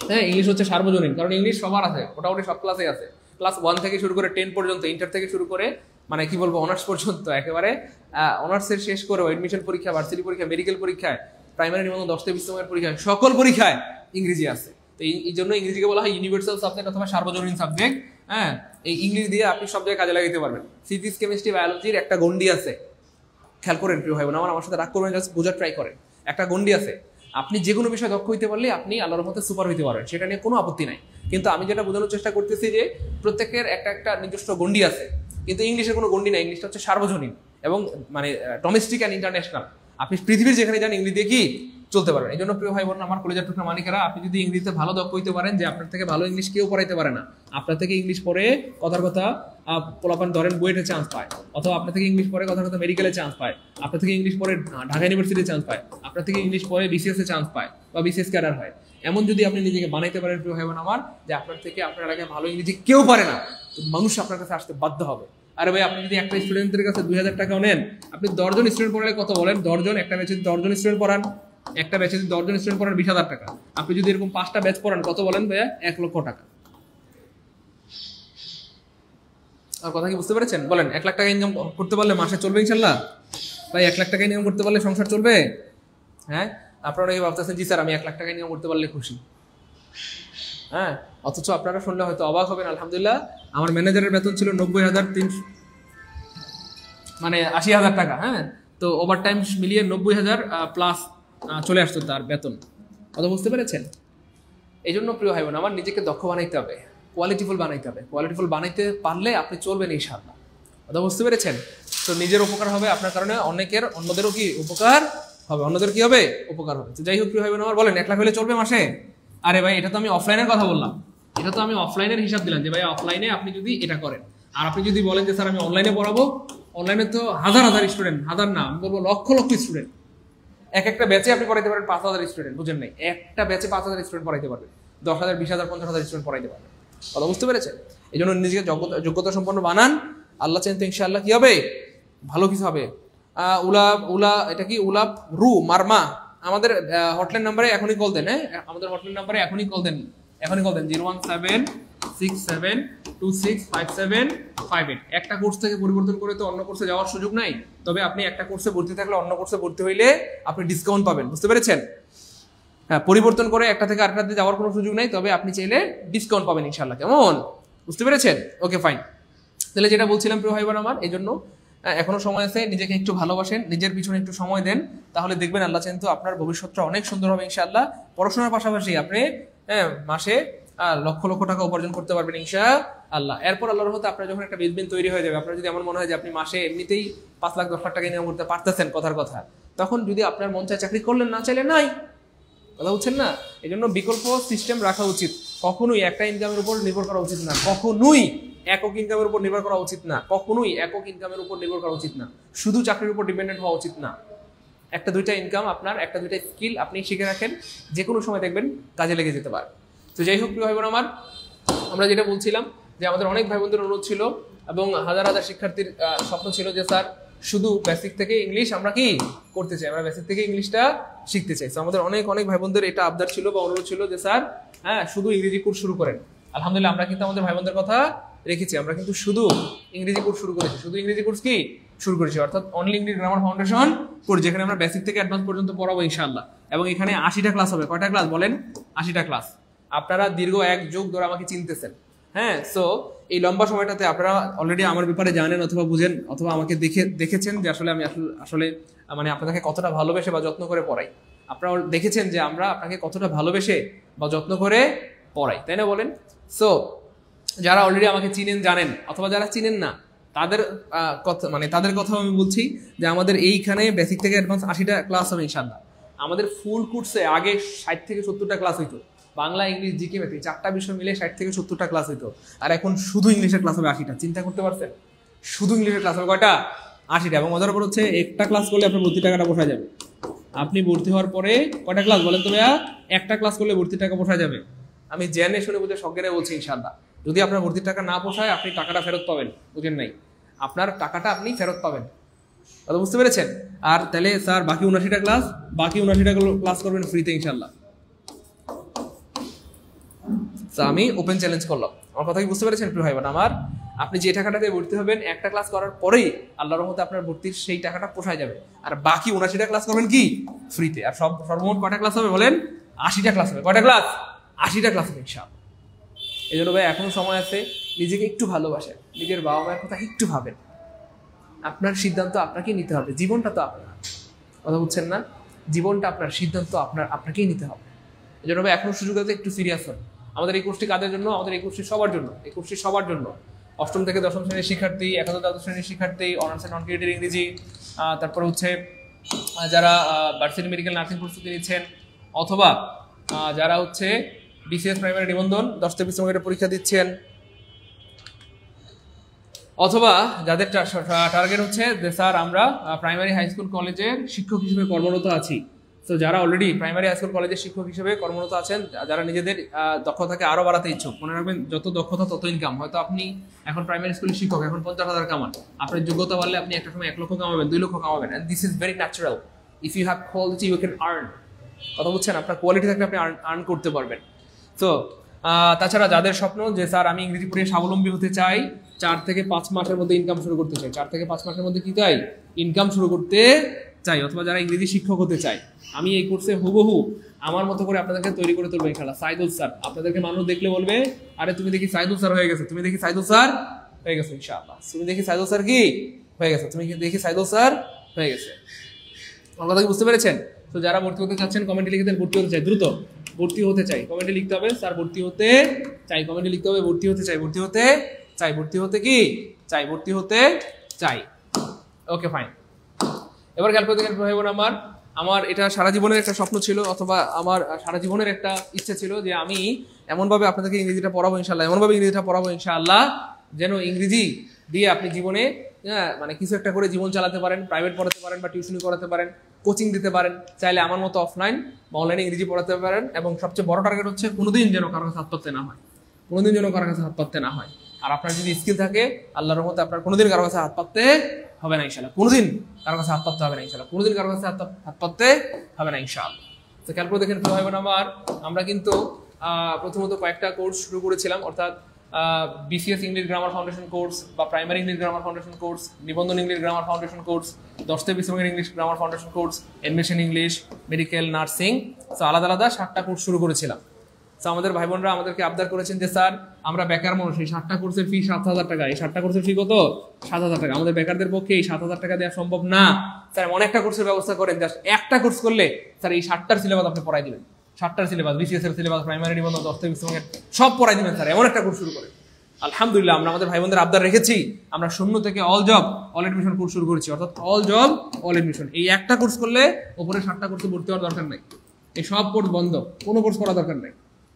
হ্যাঁ, ইংলিশ হচ্ছে সার্বজনীন, কারণ ইংলিশ সবার আছে, মোটামুটি সব ক্লাসে আছে। ক্লাস 1 থেকে শুরু করে 10 পর্যন্ত, ইন্টার থেকে শুরু করে মানে কি বলবো অনার্স পর্যন্ত, একেবারে অনার্সের শেষ করে এডমিশন পরীক্ষা, ভার্সিটি পরীক্ষা, মেডিকেল পরীক্ষায়, প্রাইমারি নিবন্ধন 10 থেকে 20 নম্বরের পরীক্ষায়, সকল পরীক্ষায় ইংরেজি আছে। তো এই জন্য ইংরেজিকে বলা হয় ইউনিভার্সাল সাবজেক্ট অথবা সার্বজনীন সাবজেক্ট। হ্যাঁ, এই ইংলিশ দিয়ে আপনি সব জায়গায় কাজে লাগাতে পারবেন। ফিজিক্স কেমিস্ট্রি বায়োলজির একটা গন্ডি আছে, খেয়াল করেন প্রিয় ভাই বোন আমার সাথে রাগ করবেন, জাস্ট বোঝার ট্রাই করেন। একটা গন্ডি আছে, আপনি যে কোনো বিষয়ে দক্ষ হইতে পারলে আপনি আল্লাহর মধ্যে সুপার হইতে পারবেন, সেটা নিয়ে কোনো আপত্তি নাই। কিন্তু আমি যেটা বোঝানোর চেষ্টা করতেছি যে প্রত্যেকের একটা একটা নিজস্ব গন্ডি আছে, কিন্তু ইংলিশের কোনো গন্ডি নাই। ইংলিশটা হচ্ছে সার্বজনীন এবং মানে ডোমেস্টিক অ্যান্ড ইন্টারন্যাশনাল। আপনি পৃথিবীর যেখানে যান ইংরেজি দিয়ে কি চলতে পারবেন। এই জন্য প্রিয় ভাই বোন আমার, কলেজের টুকরা মালিকেরা, আপনি যদি ইংরেজিতে ভালো দক্ষ হইতে পারেন, যে আপনার থেকে ভালো ইংলিশ কেউ পড়াইতে পারে না। আপনার থেকে ইংলিশ পড়ে কথার কথা পোলাপান ধরেন বুয়েটে চান্স পায়, অথবা আপনার থেকে ইংলিশ পড়ে কথার কথা মেডিকেলে চান্স পায়, আপনার থেকে ইংলিশ পড়ে ঢাকা ইউনিভার্সিটিতে চান্স পায়, আপনার থেকে ইংলিশ পড়ে বিসিএস এ চান্স পায় বা বিসিএস ক্যাডার হয়। এমন যদি আপনি নিজেকে বানাইতে পারেন প্রিয় ভাই বোন আমার, যে আপনার থেকে আপনার এলাকায় ভালো ইংরেজি কেউ পারে না, তো মানুষ আপনার কাছে আসতে বাধ্য হবে। আরে ভাই, আপনি যদি একটা স্টুডেন্টের কাছে 2000 টাকাও নেন, আপনি 10 জন স্টুডেন্ট পড়ালে কত বলেন? 10 জন, একটা ব্যাচে 10 জন স্টুডেন্ট পড়ান, একটা ব্যাচে 10 জন স্টুডেন্ট পড়ান 20,000 টাকা। আপনি যদি এরকম 5টা ব্যাচ পড়ান কত বলেন ভাইয়া? 1 লক্ষ টাকা। আর কথা কি বুঝতে পেরেছেন? বলেন, 1 লাখ টাকা ইনকাম করতে পারলে মাসে চলবে ইনশাল্লাহ? ভাই 1 লাখ টাকা ইনকাম করতে পারলে সংসার চলবে? হ্যাঁ, আপনারা কি ভাবতেছেন জি স্যার আমি 1 লাখ টাকা ইনকাম করতে পারলে খুশি? হ্যাঁ, অথচ আপনারা শুনলে হয়তো অবাক হবেন। আলহামদুলিল্লাহ, আমার ম্যানেজারের বেতন ছিল 90,300, মানে 80,000 টাকা। হ্যাঁ, তো ওভার টাইম মিলিয়ে 90,000 প্লাস চলে আসতো তার বেতন। কথা বুঝতে পেরেছেন? এই জন্য প্রিয় ভাই বোন আমার, নিজেকে দক্ষ বানাইতে হবে, কোয়ালিটিফুল বানাইতে হবে। কোয়ালিটিফুল বানাইতে পারলে আপনি চলবেন ইনশাআল্লাহ। কথা বুঝতে পেরেছেন? তো নিজের উপকার হবে, আপনার কারণে অন্যদেরও কি উপকার হবে, অন্যদের কি হবে? উপকার হবে। তো যাই হোক প্রিয় ভাই বোন আমার, বলেন 1 লাখ হলে চলবে মাসে? আরে ভাই, এটা তো আমি অফলাইনের কথা বললাম, এটা তো আমি অফলাইনের হিসাব দিলাম যে ভাই অফলাইনে আপনি যদি এটা করেন। আর আপনি যদি বলেন যে স্যার আমি অনলাইনে পড়াবো, অনলাইনে তো হাজার হাজার স্টুডেন্ট, হাজার না আমি বলবো লক্ষ লক্ষ স্টুডেন্ট। এক একটা ব্যাচে আপনি পড়াইতে পারেন 5,000 স্টুডেন্ট, বুঝেন নাই? একটা ব্যাচে 5,000 স্টুডেন্ট পড়াইতে পারবেন, 10,000, 20,000, 50,000 স্টুডেন্ট পড়াইতে পারবেন। কথা বুঝতে পেরেছেন? এই জন্য নিজেকে যোগ্যতা সম্পন্ন বানান। আল্লাহ চান তো ইনশাআল্লাহ কি হবে, ভালো কিছু হবে। এটা কি উলাপ রু মারমা, আমাদের হটলাইন নাম্বারে এখনই কল দেন। আমাদের হটলাইন নাম্বারে এখনই কল দেন 01767265758। একটা কোর্স থেকে পরিবর্তন করে তো অন্য কোর্সে যাওয়ার সুযোগ নাই, তবে আপনি একটা কোর্সে ভর্তি থাকলে অন্য কোর্সে ভর্তি হইলে আপনি ডিসকাউন্ট পাবেন, বুঝতে পেরেছেন? হ্যাঁ, পরিবর্তন করে একটা থেকে আরেকটাতে যাওয়ার কোনো সুযোগ নাই, তবে আপনি চাইলে ডিসকাউন্ট পাবেন ইনশাআল্লাহ। কেমন, বুঝতে পেরেছেন? Okay fine. তাহলে যেটা বলছিলাম প্রিয় ভাই বোন আমার, এই জন্য এখনো সময় আছে, নিজেকে একটু ভালোবাসেন, নিজের পিছনে একটু সময় দেন, তাহলে দেখবেন আল্লাহ চান তো আপনার ভবিষ্যৎটা অনেক সুন্দর হবে ইনশাআল্লাহ। পড়াশোনার পাশাপাশি আপনি মাসে লক্ষ লক্ষ টাকা উপার্জন করতে পারবেন ইনশাআল্লাহ। এরপর আল্লাহর রহমতে আপনার যখন একটা বেসমেন্ট তৈরি হয়ে যাবে, আপনার যদি এমন মনে হয় যে আপনি মাসে এমনিতেই 5 লাখ 10 লাখ টাকা ইনকাম করতে পারতেছেন কথার কথা, তখন যদি আপনার মন চায় চাকরি করলেন, না চাইলে নাই। কথা বুঝছেন না? এই জন্য বিকল্প সিস্টেম রাখা উচিত। কখনোই একটা ইনকামের উপর নির্ভর করা উচিত না, কখনোই একক ইনকামের উপর নির্ভর করা উচিত না, কখনোই একক ইনকামের উপর নির্ভর করা উচিত না, শুধু চাকরির উপর ডিপেন্ডেন্ট হওয়া উচিত না। একটা দুইটা ইনকাম আপনার, একটা দুইটা স্কিল আপনি শিখে রাখেন, যে কোনো সময় দেখবেন কাজে লেগে যেতে পারে। তো যাই হোক প্রিয় ভাই বোন আমার, আমরা যেটা বলছিলাম যে আমাদের অনেক ভাই বোনদের অনুরোধ ছিল এবং হাজার হাজার শিক্ষার্থীর স্বপ্ন ছিল যে স্যার শুধু বেসিক থেকে ইংলিশ আমরা কি করতে চাই, আমরা বেসিক থেকে ইংলিশটা শিখতে চাই। তো আমাদের অনেক অনেক ভাই বোনদের এটা আবদার ছিল বা অনুরোধ ছিল যে স্যার শুধু ইংরেজি কোর্স শুরু করেন। আলহামদুলিল্লাহ আমরা কিন্তু আমাদের ভাই বোনদের কথা রেখেছি, আমরা কিন্তু শুধু ইংরেজি কোর্স শুরু করেছি, শুধু ইংরেজি কোর্স কি শুরু করেছি, অর্থাৎ only English grammar foundation course, যেখানে আমরা বেসিক থেকে অ্যাডভান্স পর্যন্ত পড়াবো ইনশাআল্লাহ। এবং এখানে 80টা ক্লাস হবে। কয়টা ক্লাস বলেন? 80টা ক্লাস। আপনারা দীর্ঘ 1 যুগ ধরে আমাকে চিনতেছেন, হ্যাঁ। সো এই লম্বা সময়টাতে আপনারা অলরেডি আমার ব্যাপারে জানেন অথবা বুঝেন অথবা আমাকে দেখেছেন যে আসলে আমি আসলে মানে আপনাদেরকে কতটা ভালোবেসে বা যত্ন করে পড়াই। আপনারা দেখেছেন যে আমরা আপনাকে কতটা ভালোবেসে বা যত্ন করে পড়াই, তাই না বলেন? সো যারা অলরেডি আমাকে চিনেন জানেন, অথবা যারা চিনেন না তাদের কথা মানে তাদের কথাও আমি বলছি যে আমাদের এইখানে বেসিক থেকে অ্যাডভান্স 80টা ক্লাস হবে ইনশাআল্লাহ। আমাদের ফুল কোর্সে আগে 60 থেকে 70টা ক্লাস হইতো, বাংলা ইংলিশ জিকে ম্যাথ 4টা বিষয় মিলে 60 থেকে 70টা ক্লাস হইতো, আর এখন শুধু ইংলিশের ক্লাস হবে 80টা। চিন্তা করতে পারছেন? শুধু ইংলিশের ক্লাস হবে কয়টা? 80টা। এবং মজার ব্যাপার হচ্ছে একটা ক্লাস করলে আপনার ভর্তি টাকাটা পোষা যাবে। আপনি ভর্তি হওয়ার পরে কয়টা ক্লাস বলেন তো ভাইয়া? একটা ক্লাস করলে ভর্তি টাকা পোষা যাবে। আমি জেনে শুনে বুঝে সজ্ঞানে বলছি ইনশাআল্লাহ। যদি আপনার ভর্তির টাকা না পোষায় আপনি টাকাটা ফেরত পাবেন, বুঝেন নাই? আপনার টাকাটা আপনি ফেরত পাবেন, কথা বুঝতে পেরেছেন? আর তাহলে স্যার বাকি 79টা ক্লাস করবেন ফ্রিতে ইনশাআল্লাহ। আমি ওপেন চ্যালেঞ্জ করলাম। আমার কথা কি বুঝতে পেরেছেন প্রিয় ভাই বোন আমার? আপনি যে টাকাটা দিয়ে ভর্তি হবেন একটা ক্লাস করার পরেই আল্লাহর রহমতে আপনার ভর্তির সেই টাকাটা পোষায় যাবে, আর বাকি 79টা ক্লাস করবেন কি ফ্রিতে। আর সর্বমোট কয়টা ক্লাস হবে বলেন? 80টা ক্লাস হবে। কয়টা ক্লাস? 80টা ক্লাস হবে ইনশাআল্লাহ। এই জন্য ভাই এখনো সময় আছে, নিজেকে একটু ভালোবাসেন, নিজের বাবা মায়ের কথা একটু ভাবেন। আপনার সিদ্ধান্ত আপনাকে নিতে হবে, জীবনটা তো আপনার, কথা বুঝছেন না? জীবনটা আপনার, সিদ্ধান্ত আপনাকেই নিতে হবে। এই জন্য ভাই এখনো সুযোগ আছে, একটু সিরিয়াস হন। আমাদের এই কোর্সটি কাদের জন্য? আমাদের এই কোর্সটি সবার জন্য। এই কোর্সটি সবার জন্য, অষ্টম থেকে দশম শ্রেণীর শিক্ষার্থী, একাদশ দ্বাদশ শ্রেণীর শিক্ষার্থী, অনার্স নন ক্রেডিটের ইংরেজি, তারপরে হচ্ছে যারা ভার্সিটি মেডিকেল নার্সিং প্রস্তুতি নিচ্ছেন, অথবা যারা হচ্ছে বিসিএস প্রাইমারি নিবন্ধন 10 থেকে 20 পরীক্ষা দিচ্ছেন, অথবা যাদের টার্গেট হচ্ছে যে স্যার আমরা প্রাইমারি হাই স্কুল কলেজের শিক্ষক হিসেবে কর্মরত আছি। তো যারা অলরেডি প্রাইমারি হাই স্কুল কলেজের শিক্ষক হিসেবে কর্মরত আছেন, যারা নিজেদের দক্ষতাকে আরো বাড়াতে ইচ্ছুক, মনে রাখবেন যত দক্ষতা তত ইনকাম। হয়তো আপনি এখন প্রাইমারি স্কুলের শিক্ষক, এখন 50,000 কামান, আপনার যোগ্যতা বাড়লে আপনি একটা সময় 1 লক্ষ কামাবেন, 2 লক্ষ কামাবেন। And this is very natural. If you have quality you can earn. কথা বুঝছেন? আপনার কোয়ালিটি থাকলে আপনি আর্ন করতে পারবেন। তো তাছাড়া যাদের স্বপ্ন যে স্যার আমি ইংরেজি পড়ে স্বাবলম্বী হতে চাই, 4 থেকে 5 মাসের মধ্যে ইনকাম শুরু করতে চাই, 4 থেকে 5 মাসের মধ্যে কি চাই? ইনকাম শুরু করতে চাই, অথবা যারা ইংরেজি শিক্ষক হতে চায়, আমি এই কোর্সে হুবহু আমার মতো করে আপনাদেরকে তৈরি করে তুলবো ইনশাআল্লাহ। সাইদুল স্যার, আপনাদেরকে মানুষ দেখলে বলবে আরে তুমি দেখি সাইদুল স্যার হয়ে গেছে, তুমি দেখি সাইদুল স্যার হয়ে গেছে ইনশাআল্লাহ। তুমি দেখি সাইদুল স্যার কি হয়ে গেছে, তুমি দেখি সাইদুল স্যার হয়ে গেছে। আমার কথা কি বুঝতে পেরেছেন? তো যারা ভর্তি হতে চাচ্ছেন কমেন্টে লিখে দেন ভর্তি হতে চাই, দ্রুত ভর্তি হতে চাই কমেন্টে লিখতে হবে। স্যার ভর্তি হতে চাই কমেন্টে লিখতে হবে, ভর্তি হতে চাই, ভর্তি হতে চাই, ভর্তি হতে কি চাই, ভর্তি হতে চাই। Okay fine. এবার খেয়াল করতে ভাই বোন আমার এটা সারা জীবনের একটা স্বপ্ন ছিল, অথবা আমার সারা জীবনের একটা ইচ্ছে ছিল যে আমি এমনভাবে আপনাদেরকে ইংরেজিটা পড়াবো ইনশাআল্লাহ, এমনভাবে ইংরেজিটা পড়াবো ইনশাআল্লাহ যেন ইংরেজি দিয়ে আপনি জীবনে মানে কিছু একটা করে জীবন চালাতে পারেন, প্রাইভেট পড়াতে পারেন বা টিউশনি করাতে পারেন, কোচিং দিতে পারেন, চাইলে আমার মতো অফলাইন বা অনলাইনে ইংরেজি পড়াতে পারেন। এবং সবচেয়ে বড় টার্গেট হচ্ছে কোনোদিন যেন কারো কাছে হাত পাততে না হয়, কোনোদিন যেন কারো কাছে হাত পাততে না হয়। আর আপনার যদি স্কিল থাকে আল্লাহর রহমতে আপনার কোনোদিন কারো কাছে হাত পাততে হবে না ইনশাআল্লাহ, কোনোদিন কারো কাছে হাত পাততে হবে না ইনশাআল্লাহ, কোনোদিন কারো কাছে হাত পাততে হবে না ইনশাআল্লাহ। তো খেয়াল করে দেখেন ভাই বোন আমার, আমরা কিন্তু প্রথমত কয়েকটা কোর্স শুরু করেছিলাম, অর্থাৎ BCS English grammar foundation course বা primary English grammar foundation course, নিবন্ধন ইংলিশ গ্রামার ফাউন্ডেশন কোর্স, 10টা BCS English grammar foundation course, admission English, medical, nursing, তো আলাদা আলাদা 7টা কোর্স শুরু করেছিলাম। তো আমাদের ভাই বোনরা আমাদেরকে আবদার করেছেন যে স্যার আমরা বেকার মানুষ, এই 7টা কোর্সের ফি 7,000 টাকা, এই 7টা কোর্সের ফি কত? 7,000 টাকা। আমাদের বেকারদের পক্ষে এই 7,000 টাকা দেওয়া সম্ভব না, স্যার এমন একটা কোর্সের ব্যবস্থা করেন, জাস্ট একটা কোর্স করলে স্যার এই 7টার সিলেবাস আপনি পড়াই দিবেন, 7টার সিলেবাস, বিসিএস এর সিলেবাস, প্রাইমারি, নিবন্ধন, 10টা বিসিএস সব পড়াই দিবেন স্যার, এমন একটা কোর্স শুরু করেন। আলহামদুলিল্লাহ আমরা আমাদের ভাই বোনদের আবদার রেখেছি, আমরা 0 থেকে all job all admission course শুরু করেছি, অর্থাৎ অল জব অল এডমিশন। এই একটা কোর্স করলে উপরে 7টা কোর্সে ভর্তি হওয়ার দরকার নাই, এই সব কোর্স বন্ধ, কোনো কোর্স করা দরকার নাই।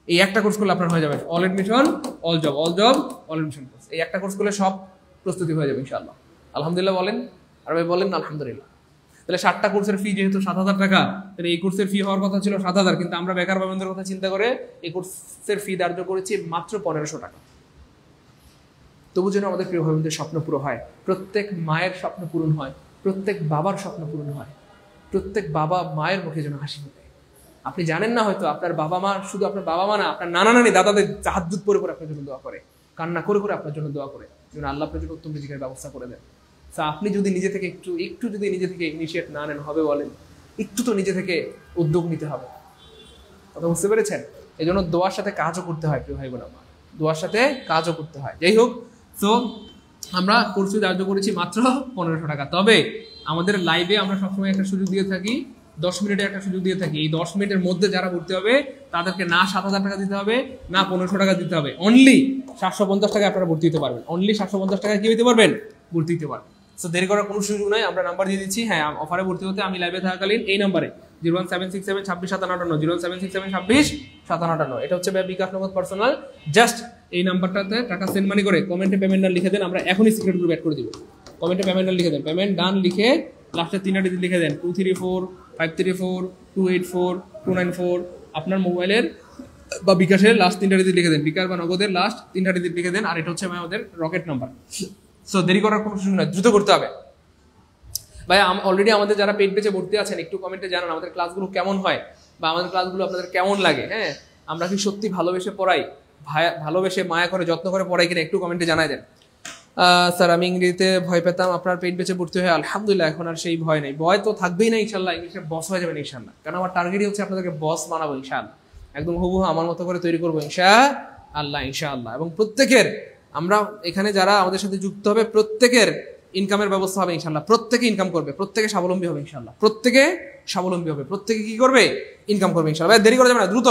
এই একটা কোর্স করলে আপনার হয়ে যাবে all admission all job, all job all admission course. এই একটা কোর্স করলে সব প্রস্তুতি হয়ে যাবে ইনশাআল্লাহ। আলহামদুলিল্লাহ বলেন, আর ভাই বলেন আলহামদুলিল্লাহ। তাহলে 7টা কোর্সের ফি যেহেতু 7,000 টাকা, তাহলে এই কোর্সের ফি হওয়ার কথা ছিল 7,000, কিন্তু আমরা বেকার ভাই বোনদের কথা চিন্তা করে এই কোর্সের ফি ধার্য করেছি মাত্র 1,500 টাকা। তবু যেন আমাদের প্রিয় ভাই বোনদের স্বপ্ন পুরো হয়, প্রত্যেক মায়ের স্বপ্ন পূরণ হয়, প্রত্যেক বাবার স্বপ্ন পূরণ হয়, প্রত্যেক বাবা মায়ের মুখে যেন হাসি ফোটে। আপনি জানেন না হয়তো আপনার বাবা মা, শুধু আপনার বাবা মা না, আপনার নানা নানি দাদাদের হাতজুত পরে পরে আপনার জন্য দোয়া করে, কান্না করে করে আপনার জন্য দোয়া করে, যেন আল্লাহ আপনার জন্য উত্তম রিজিকের ব্যবস্থা করে দেন। আপনি যদি নিজে থেকে একটু যদি নিজে থেকে ইনিশিয়েট না নেন, হবে বলেন? একটু তো নিজে থেকে উদ্যোগ নিতে হবে, কথা বুঝতে পেরেছেন? এই জন্য দোয়ার সাথে কাজও করতে হয় প্রিয় ভাই বোন আমার, দোয়ার সাথে কাজও করতে হয়। যাই হোক, তো আমরা কোর্স ফি ধার্য করেছি মাত্র 1,500 টাকা। তবে আমাদের লাইভে আমরা সবসময় একটা সুযোগ দিয়ে থাকি, 10 মিনিটের একটা সুযোগ দিয়ে থাকি। এই 10 মিনিটের মধ্যে যারা ভর্তি হবে তাদেরকে না 7,000 টাকা দিতে হবে, না 1,500 টাকা দিতে হবে, অনলি 750 টাকায় আপনারা ভর্তি হতে পারবেন, অনলি 750 টাকায় কি হতে পারবেন? ভর্তি হতে পারবেন। তো দেরি করার কোনো সুযোগ নাই, আমরা নাম্বার দিয়ে দিচ্ছি। হ্যাঁ, অফারে ভর্তি হতে আমি লাইভে থাকাকালীন এই নাম্বারে 01767265758, 01767265758, এটা হচ্ছে বিকাশ নগদ পার্সোনাল। জাস্ট এই নাম্বারটাতে টাকা সেন্ড মানি করে কমেন্টে পেমেন্ট ডান লিখে দেন, আমরা এখনই সিক্রেট গ্রুপ অ্যাড করে দিব। কমেন্টে পেমেন্ট ডান লিখে দেন, পেমেন্ট ডান লিখে লাস্টে 3টা ডিজিট লিখে দেন, 234-534-284-294। আপনার মোবাইলের বা বিকাশের লাস্ট 3টা ডিজিট লিখে দেন, বিকাশ বা নগদের লাস্ট 3টা ডিজিট লিখে দেন, আর এটা হচ্ছে আমাদের রকেট নাম্বার। সো দেরি করার কোনো সুযোগ নয়, দ্রুত করতে হবে। ভাই অলরেডি আমাদের যারা পেড পেজে ভর্তি আছেন একটু কমেন্টে জানান আমাদের ক্লাসগুলো কেমন হয় বা আমাদের ক্লাসগুলো আপনাদের কেমন লাগে। হ্যাঁ, আমরা কি সত্যি ভালোবেসে পড়াই, ভালোবেসে মায়া করে যত্ন করে পড়াই কিনা একটু কমেন্টে জানাই দেন। স্যার আমি ইংরেজিতে ভয় পেতাম, আপনার পেড পেজে ভর্তি হয়ে আলহামদুলিল্লাহ এখন আর সেই ভয় নেই। ভয় তো থাকবেই না ইনশাল্লাহ, ইংলিশের বস হয়ে যাবেন ইনশাল্লাহ, কারণ আমার টার্গেটই হচ্ছে আপনাদেরকে বস বানাবো ইনশাআল্লাহ, একদম হুবহু আমার মতো করে তৈরি করবো ইনশাআল্লাহ ইনশাআল্লাহ। এবং প্রত্যেকের, আমরা এখানে যারা আমাদের সাথে যুক্ত হবে প্রত্যেকের ইনকামের ব্যবস্থা হবে ইনশাআল্লাহ, প্রত্যেকে ইনকাম করবে, প্রত্যেকে স্বাবলম্বী হবে ইনশাআল্লাহ, প্রত্যেকে স্বাবলম্বী হবে, প্রত্যেকে কি করবে? ইনকাম করবে ইনশাআল্লাহ। ভাই দেরি করা যাবে না, দ্রুত,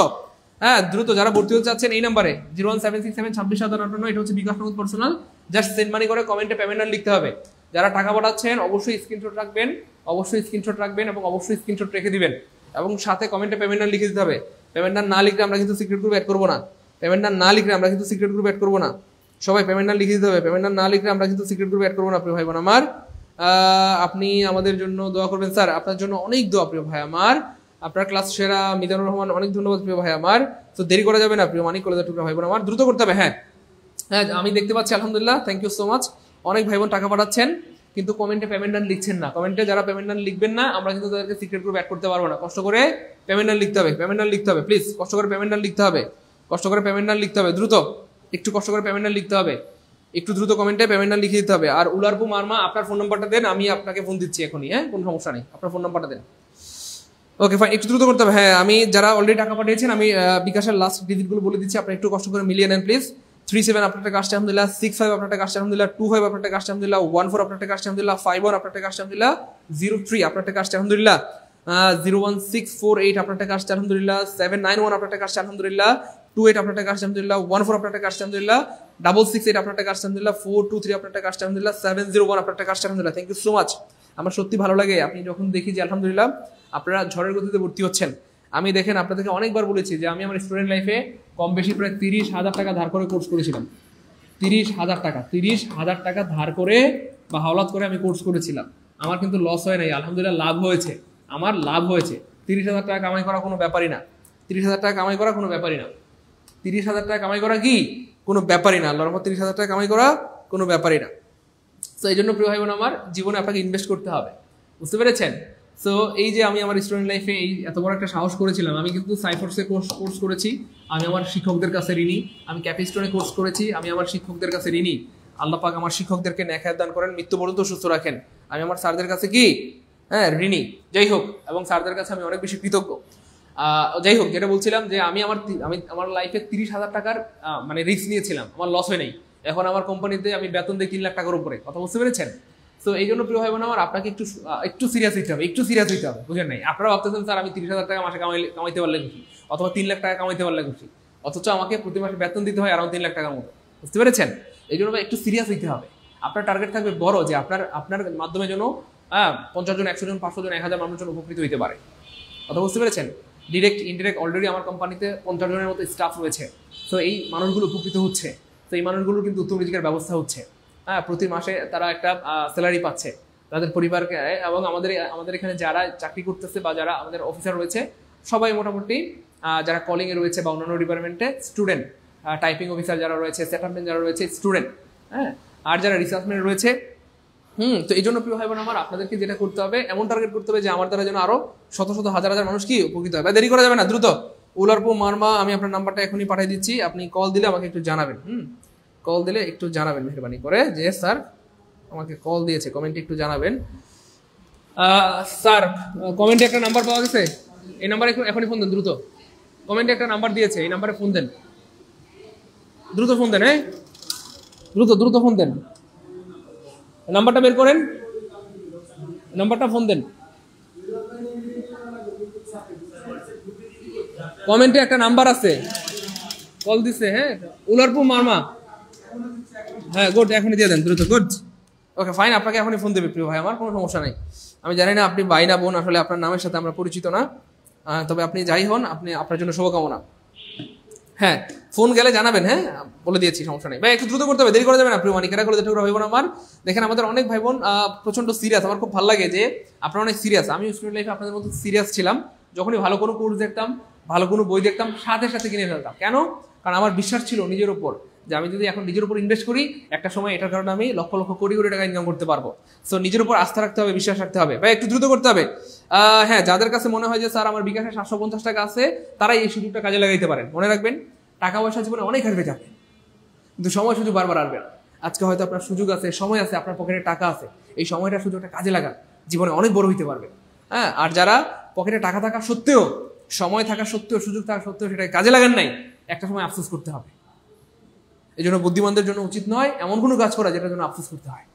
হ্যাঁ দ্রুত যারা ভর্তি হতে চাচ্ছেন এই নাম্বারে 01767265758, এটা হচ্ছে বিকাশ নগদ পার্সোনাল। জাস্ট সেন্ড মানি করে কমেন্টে পেমেন্ট লিখতে হবে। যারা টাকা পাঠাচ্ছেন অবশ্যই স্ক্রিনশট রাখবেন, অবশ্যই স্ক্রিনশট রাখবেন এবং অবশ্যই স্ক্রিনশট রেখে দিবেন এবং সাথে কমেন্টে পেমেন্ট লিখে দিতে হবে। পেমেন্ট না লিখলে আমরা কিন্তু সিক্রেট গ্রুপ অ্যাড করবো না, পেমেন্ট না লিখলে আমরা কিন্তু সিক্রেট গ্রুপ অ্যাড করবো না। সবাই পেমেন্ট লিখে দিতে হবে, পেমেন্ট না লিখলে আমরা কিন্তু সিক্রেট গ্রুপ অ্যাড করবো না প্রিয় ভাই বোন আমার। আপনি আমাদের জন্য দোয়া করবেন স্যার, আপনার জন্য অনেক দোয়া প্রিয় ভাই আমার। আপনার ক্লাস সেরা মিজানুর রহমান, অনেক ধন্যবাদ প্রিয় ভাই আমার। তো দেরি করা যাবে না প্রিয় মানিক কলেজের টুকরা ভাই বোন আমার, দ্রুত করতে হবে। হ্যাঁ হ্যাঁ, আমি দেখতে পাচ্ছি আলহামদুলিল্লাহ, থ্যাংক ইউ সো মাচ। অনেক ভাই বোন টাকা পাঠাচ্ছেন কিন্তু কমেন্টে পেমেন্ট লিখছেন না। কমেন্টে যারা পেমেন্ট লিখবেন না আমরা কিন্তু তাদেরকে সিক্রেট গ্রুপ অ্যাড করতে পারবো না। কষ্ট করে পেমেন্ট লিখতে হবে, পেমেন্ট লিখতে হবে, প্লিজ কষ্ট করে পেমেন্ট লিখতে হবে, কষ্ট করে পেমেন্ট লিখতে হবে, দ্রুত একটু কষ্ট করে পেমেন্ট লিখতে হবে, একটু দ্রুত কমেন্টে পেমেন্ট লিখে দিতে হবে। আর উলারপু মারমা আপনার ফোন নাম্বারটা দেন, আমি আপনাকে ফোন দিচ্ছি এখনই। হ্যাঁ, কোনো সমস্যা নেই, আপনার ফোন নাম্বারটা দেন। ওকে ফাইন, একটু দ্রুত করতে হবে। হ্যাঁ, আমি যারা অলরেডি টাকা পাঠিয়েছেন আমি বিকাশের লাস্ট ডিজিটগুলো বলে দিচ্ছি, আপনি একটু কষ্ট করে মিলিয়ে নেন প্লিজ। 37 আপনার টাকা আসছে আলহামদুলিল্লাহ, 65 আপনার টাকা আসছে আলহামদুলিল্লাহ, 25 আপনার টাকা আসছে আলহামদুলিল্লাহ, 14 আপনার টাকা আসছে আলহামদুলিল্লাহ, 51 আপনার টাকা আসছে আলহামদুলিল্লাহ, 03 আপনার টাকা আসছে আলহামদুলিল্লাহ, 01648 আপনার টাকা আসছে আলহামদুলিল্লাহ, 791 আপনার টাকা আসছে আলহামদুলিল্লাহ, 28 আপনার টাকা আসছে আলহামদুলিল্লাহ, 14 আপনার টাকা আসছে আলহামদুলিল্লাহ, 668 আপনার টাকা আসছে আলহামদুলিল্লাহ, 423 আপনার টাকা আসছে আলহামদুলিল্লাহ, 701 আপনার টাকা আসছে আলহামদুলিল্লাহ। Thank you so much. আমার সত্যি ভালো লাগে আপনি যখন দেখি যে আলহামদুলিল্লাহ আপনারা ঝড়ের গতিতে ভর্তি হচ্ছেন। আমি দেখেন আপনাদেরকে অনেকবার বলেছি যে আমি আমার স্টুডেন্ট লাইফে কম বেশি প্রায় 30,000 টাকা ধার করে কোর্স করেছিলাম। 30,000 টাকা ধার করে বা হাওলাত করে আমি কোর্স করেছিলাম। আমার কিন্তু লস হয় নাই, আলহামদুলিল্লাহ লাভ হয়েছে। আমার লাভ হয়েছে। 30,000 টাকা কামাই করা কোনো ব্যাপারই না। 30,000 টাকা কামাই করা কোনো ব্যাপারই না। 30,000 টাকা কামাই করা কি কোনো ব্যাপারই না। আল্লাহর রহমতে 30,000 টাকা কামাই করা কোনো ব্যাপারই না। তো এই জন্য প্রিয় ভাই বোন আমার, জীবনে আপনাকে ইনভেস্ট করতে হবে, বুঝতে পেরেছেন? সো এই যে আমি আমার স্টুডেন্ট লাইফে এই এত বড় একটা সাহস করেছিলাম, আমি কিন্তু সাইফোর্সে কোর্স করেছি, আমি আমার শিক্ষকদের কাছে ঋণী। আমি ক্যাপিস্টোনে কোর্স করেছি, আমি আমার শিক্ষকদের কাছে ঋণী। আল্লাহ পাক আমার শিক্ষকদেরকে নেক হায়াত দান করেন, মৃত্যু পর্যন্ত সুস্থ রাখেন। আমি আমার স্যারদের কাছে কি ঋণী, যাই হোক, এবং স্যারদের কাছে আমি অনেক বেশি কৃতজ্ঞ। যাই হোক, যেটা বলছিলাম যে আমি আমার লাইফে 30,000 টাকার মানে রিস্ক নিয়েছিলাম, আমার লস হয় নাই। এখন আমার কোম্পানিতে আমি বেতন দিই 3 লাখ টাকার উপরে, কথা বুঝতে পেরেছেন? তো এই জন্য প্রিয় ভাই বোন আমার, আপনাকে একটু সিরিয়াস হইতে হবে, একটু সিরিয়াস হইতে হবে, বুঝেন নাই? আপনারা ভাবতেছেন স্যার আমি 30,000 টাকা মাসে কামাইতে পারলে খুশি, অথবা 3 লাখ টাকা কামাইতে পারলে খুশি, অথচ আমাকে প্রতি মাসে বেতন দিতে হয় আরাউন্ড 3 লাখ টাকার মতো, বুঝতে পেরেছেন? এই জন্য একটু সিরিয়াস হইতে হবে। আপনার টার্গেট থাকবে বড়, যে আপনার মাধ্যমে যেন 50 জন, 100 জন, 500 জন, 1000 মানুষজন উপকৃত হইতে পারে, কথা বুঝতে পেরেছেন? ডিরেক্ট ইনডিরেক্ট অলরেডি আমার কোম্পানিতে 50 জনের মতো স্টাফ রয়েছে। তো এই মানুষগুলো উপকৃত হচ্ছে। তো এই মানুষগুলোর কিন্তু উত্তম রিজিকের ব্যবস্থা হচ্ছে। প্রতি মাসে তারা একটা স্যালারি পাচ্ছে তাদের পরিবারকে। এবং আমাদের এখানে যারা চাকরি করতেছে বা যারা আমাদের অফিসার রয়েছে, সবাই মোটামুটি যারা কলিংয়ে রয়েছে বা অন্যান্য ডিপার্টমেন্টে স্টুডেন্ট, টাইপিং অফিসার যারা রয়েছে, সেটেলমেন্ট যারা রয়েছে স্টুডেন্ট, আর যারা রিসার্চমেন্ট রয়েছে। তো এই জন্য প্রিয় ভাই বোন আমার, আপনাদেরকে যেটা করতে হবে, এমন টার্গেট করতে হবে যে আমার দ্বারা যেন আরো শত শত হাজার হাজার মানুষ কি উপকৃত হয়। দেরি করা যাবে না, দ্রুত। উলারপু মারমা, আমি আপনার নাম্বারটা এখনই পাঠিয়ে দিচ্ছি, আপনি কল দিলে আমাকে একটু জানাবেন। কল দিলে একটু জানাবেন মেহরবানি করে যে স্যার আমাকে কল দিয়েছে, কমেন্টে একটু জানাবেন। স্যার কমেন্টে একটা নাম্বার পাওয়া গেছে, এই নাম্বারে এখনই ফোন দেন, দ্রুত। কমেন্টে একটা নাম্বার দিয়েছে, এই নাম্বারে ফোন দেন, দ্রুত ফোন দেন। দ্রুত ফোন দেন, নাম্বারটা বের করেন, নাম্বারটা ফোন দেন। কমেন্টে একটা নাম্বার আছে, কল দিছে। উলারপু মারমা, গুড, এখনই দিয়ে দেন দ্রুত। গুড, ওকে, ফাইন, আপনাকে এখনই ফোন দেবে প্রিয় ভাই আমার, কোনো সমস্যা নাই। আমি জানি না আপনি ভাই না বোন, আসলে আপনার নামের সাথে আমরা পরিচিত না, তবে আপনি যাই হন, আপনার জন্য শুভকামনা। ফোন গেলে জানাবেন, বলে দিয়েছি, সমস্যা নেই ভাই। একটু দ্রুত করতে হবে, দেরি করা যাবে না প্রিয় মানিকেরা করে যেটা ভাই বোন আমার। দেখেন আমাদের অনেক ভাই বোন প্রচন্ড সিরিয়াস, আমার খুব ভালো লাগে যে আপনারা অনেক সিরিয়াস। আমি স্টুডেন্ট লাইফে আপনাদের মতো সিরিয়াস ছিলাম। যখনই ভালো কোনো কোর্স দেখতাম, ভালো কোনো বই দেখতাম, সাথে সাথে কিনে ফেলতাম। কেন? কারণ আমার বিশ্বাস ছিল নিজের উপর, যে আমি যদি এখন নিজের উপর ইনভেস্ট করি, একটা সময় এটার কারণে আমি লক্ষ লক্ষ কোটি কোটি টাকা ইনকাম করতে পারবো। সো নিজের উপর আস্থা রাখতে হবে, বিশ্বাস রাখতে হবে ভাই, একটু দ্রুত করতে হবে। যাদের কাছে মনে হয় যে স্যার আমার বিকাশে 750 টাকা আছে, তারাই এই সুযোগটা কাজে লাগাইতে পারেন। মনে রাখবেন, টাকা পয়সা জীবনে অনেক হারবে যাবে, কিন্তু সময় সুযোগ বারবার আসবে না। আজকে হয়তো আপনার সুযোগ আছে, সময় আছে, আপনার পকেটে টাকা আছে, এই সময়টা সুযোগটা কাজে লাগান, জীবনে অনেক বড় হইতে পারবে। আর যারা পকেটে টাকা থাকা সত্ত্বেও, সময় থাকা সত্ত্বেও, সুযোগ থাকা সত্ত্বেও সেটাকে কাজে লাগান নাই, একটা সময় আফসোস করতে হবে। এই জন্য বুদ্ধিমানদের জন্য উচিত নয় এমন কোনো কাজ করা যেটার জন্য আফসোস করতে হয়।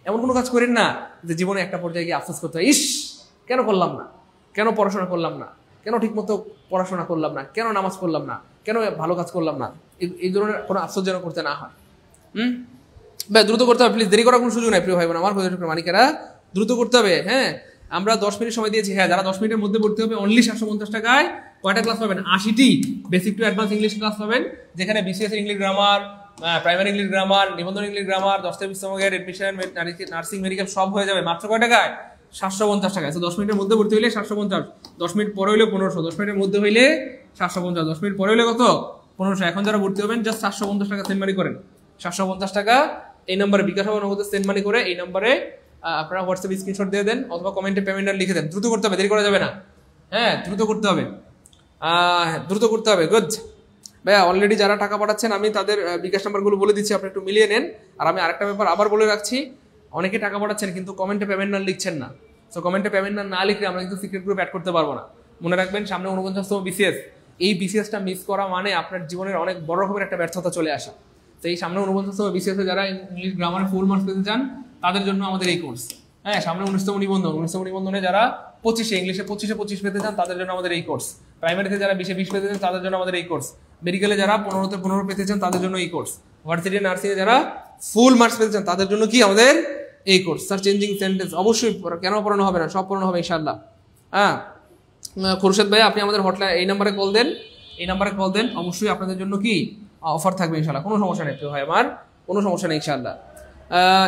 এমন কোনো কাজ করেন না যে জীবনে একটা পর্যায়ে গিয়ে আফসোস করতে হয়, ইস কেন করলাম না, কেন পড়াশোনা করলাম না, কেন ঠিকমতো পড়াশোনা করলাম না, কেন নামাজ পড়লাম না, কেন ভালো কাজ করলাম না। এই ধরনের কোনো আফসোস যেন করতে না হয়। ভাই দ্রুত করতে হবে প্লিজ, দেরি করার কোনো সুযোগ নাই প্রিয় ভাই বোন আমার, মানিকেরা দ্রুত করতে হবে। আমরা 10 মিনিট সময় দিয়েছি। যারা 10 মিনিটের মধ্যে ভর্তি হবে, অনলি 750 টাকায় কয়টা ক্লাস পাবেন? 80টি basic to advance English class পাবেন, যেখানে BCS English grammar, primary English grammar, নিবন্ধন ইংলিশ গ্রামার, 10টা বিশ্বমগের এডমিশন, নার্সিং, মেডিকেল সব হয়ে যাবে মাত্র কয় টাকায়? 750 টাকায়। 10 মিনিটের মধ্যে ভর্তি হইলে 750, 10 মিনিট পরে হইলে 1500, 10 মিনিটের মধ্যে হইলে 750, 10 মিনিট পরে হইলে কত? 1500। এখন যারা ভর্তি হবেন জাস্ট 750 টাকা সেন্ড মানি করেন। 750 টাকা এই নম্বরে বিকাশ বা নগদে সেন্ড মানি করে এই নম্বরে আপনারা হোয়াটসঅ্যাপে স্ক্রিনশট দিয়ে দেন, অথবা কমেন্টে পেমেন্ট লিখে দেন। দ্রুত করতে হবে, দেরি করা যাবে না। দ্রুত করতে হবে, দ্রুত করতে হবে। গুড ভাইয়া, অলরেডি যারা টাকা পাঠাচ্ছেন আমি তাদের বিকাশ নাম্বারগুলো বলে দিচ্ছি, আপনি একটু মিলিয়ে নেন। আর আমি আরেকটা ব্যাপার আবার বলে রাখছি, অনেকে টাকা পাঠাচ্ছেন কিন্তু কমেন্টে পেমেন্ট না লিখছেন না। সো কমেন্টে পেমেন্ট না লিখলে আমরা কিন্তু সিক্রেট গ্রুপ অ্যাড করতে পারবো না। মনে রাখবেন, সামনে 49তম বিসিএস, এই বিসিএসটা মিস করা মানে আপনার জীবনের অনেক বড় রকমের একটা ব্যর্থতা চলে আসা। তো এই সামনে 49তম বিসিএস যারা ইংলিশ গ্রামারে ফুল মার্কস পেতে চান, তাদের জন্য আমাদের এই কোর্স। সামনে 19তম নিবন্ধন, 19তম নিবন্ধনে যারা 25 ইংলিশে 25 পেতে চান, তাদের জন্য আমাদের এই কোর্স। প্রাইমারিতে যারা 20 পেতে চান, তাদের জন্য আমাদের এই কোর্স। মেডিকেলে যারা 15তে 15 পেতে চান, তাদের জন্য এই কোর্স। ভার্সিটি নার্সিং এ যারা ফুল মার্কস পেতে চান, তাদের জন্য কি আমাদের এই কোর্স। স্যার চেঞ্জিং সেন্টেন্স অবশ্যই কেন পড়ানো হবে না, সব পড়ানো হবে ইনশাআল্লাহ। খুরশেদ ভাই, আপনি আমাদের হটলাইন এই নাম্বারে কল দেন, এই নাম্বারে কল দেন, অবশ্যই আপনাদের জন্য কি অফার থাকবে ইনশাআল্লাহ। কোনো সমস্যা নেই প্রিয় ভাই আমার, কোনো সমস্যা নেই ইনশাআল্লাহ।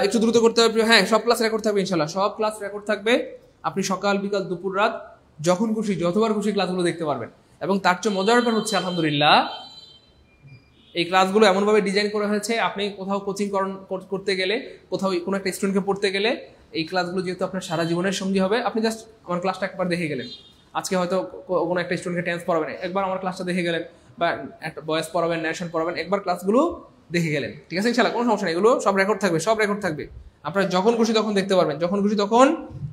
একটু দ্রুত করতে হবে প্রিয়। সব ক্লাস রেকর্ড থাকবে ইনশাআল্লাহ, সব ক্লাস রেকর্ড থাকবে। আপনি সকাল বিকাল দুপুর রাত যখন খুশি যতবার খুশি ক্লাসগুলো দেখতে পারবেন। এবং তার চেয়ে মজার ব্যাপার হচ্ছে আলহামদুলিল্লাহ এই ক্লাসগুলো এমনভাবে ডিজাইন করা হয়েছে, আপনি কোথাও কোচিং করতে গেলে, কোথাও কোনো একটা স্টুডেন্টকে পড়তে গেলে এই ক্লাসগুলো যেহেতু আপনার সারা জীবনের সঙ্গী হবে, আপনি জাস্ট আমার ক্লাসটা একবার দেখে গেলেন। আজকে হয়তো কোনো একটা স্টুডেন্টকে টেন্স পড়াবেন, একবার আমার ক্লাসটা দেখে গেলেন, বা একটা ভয়েস পড়াবেন, ন্যারেশন পড়াবেন, একবার ক্লাসগুলো দেখে গেলেন, ঠিক আছে ইনশাআল্লাহ কোনো সমস্যা নেই। এগুলো সব রেকর্ড থাকবে, সব রেকর্ড থাকবে, আপনারা যখন খুশি তখন দেখতে পারবেন, যখন খুশি তখন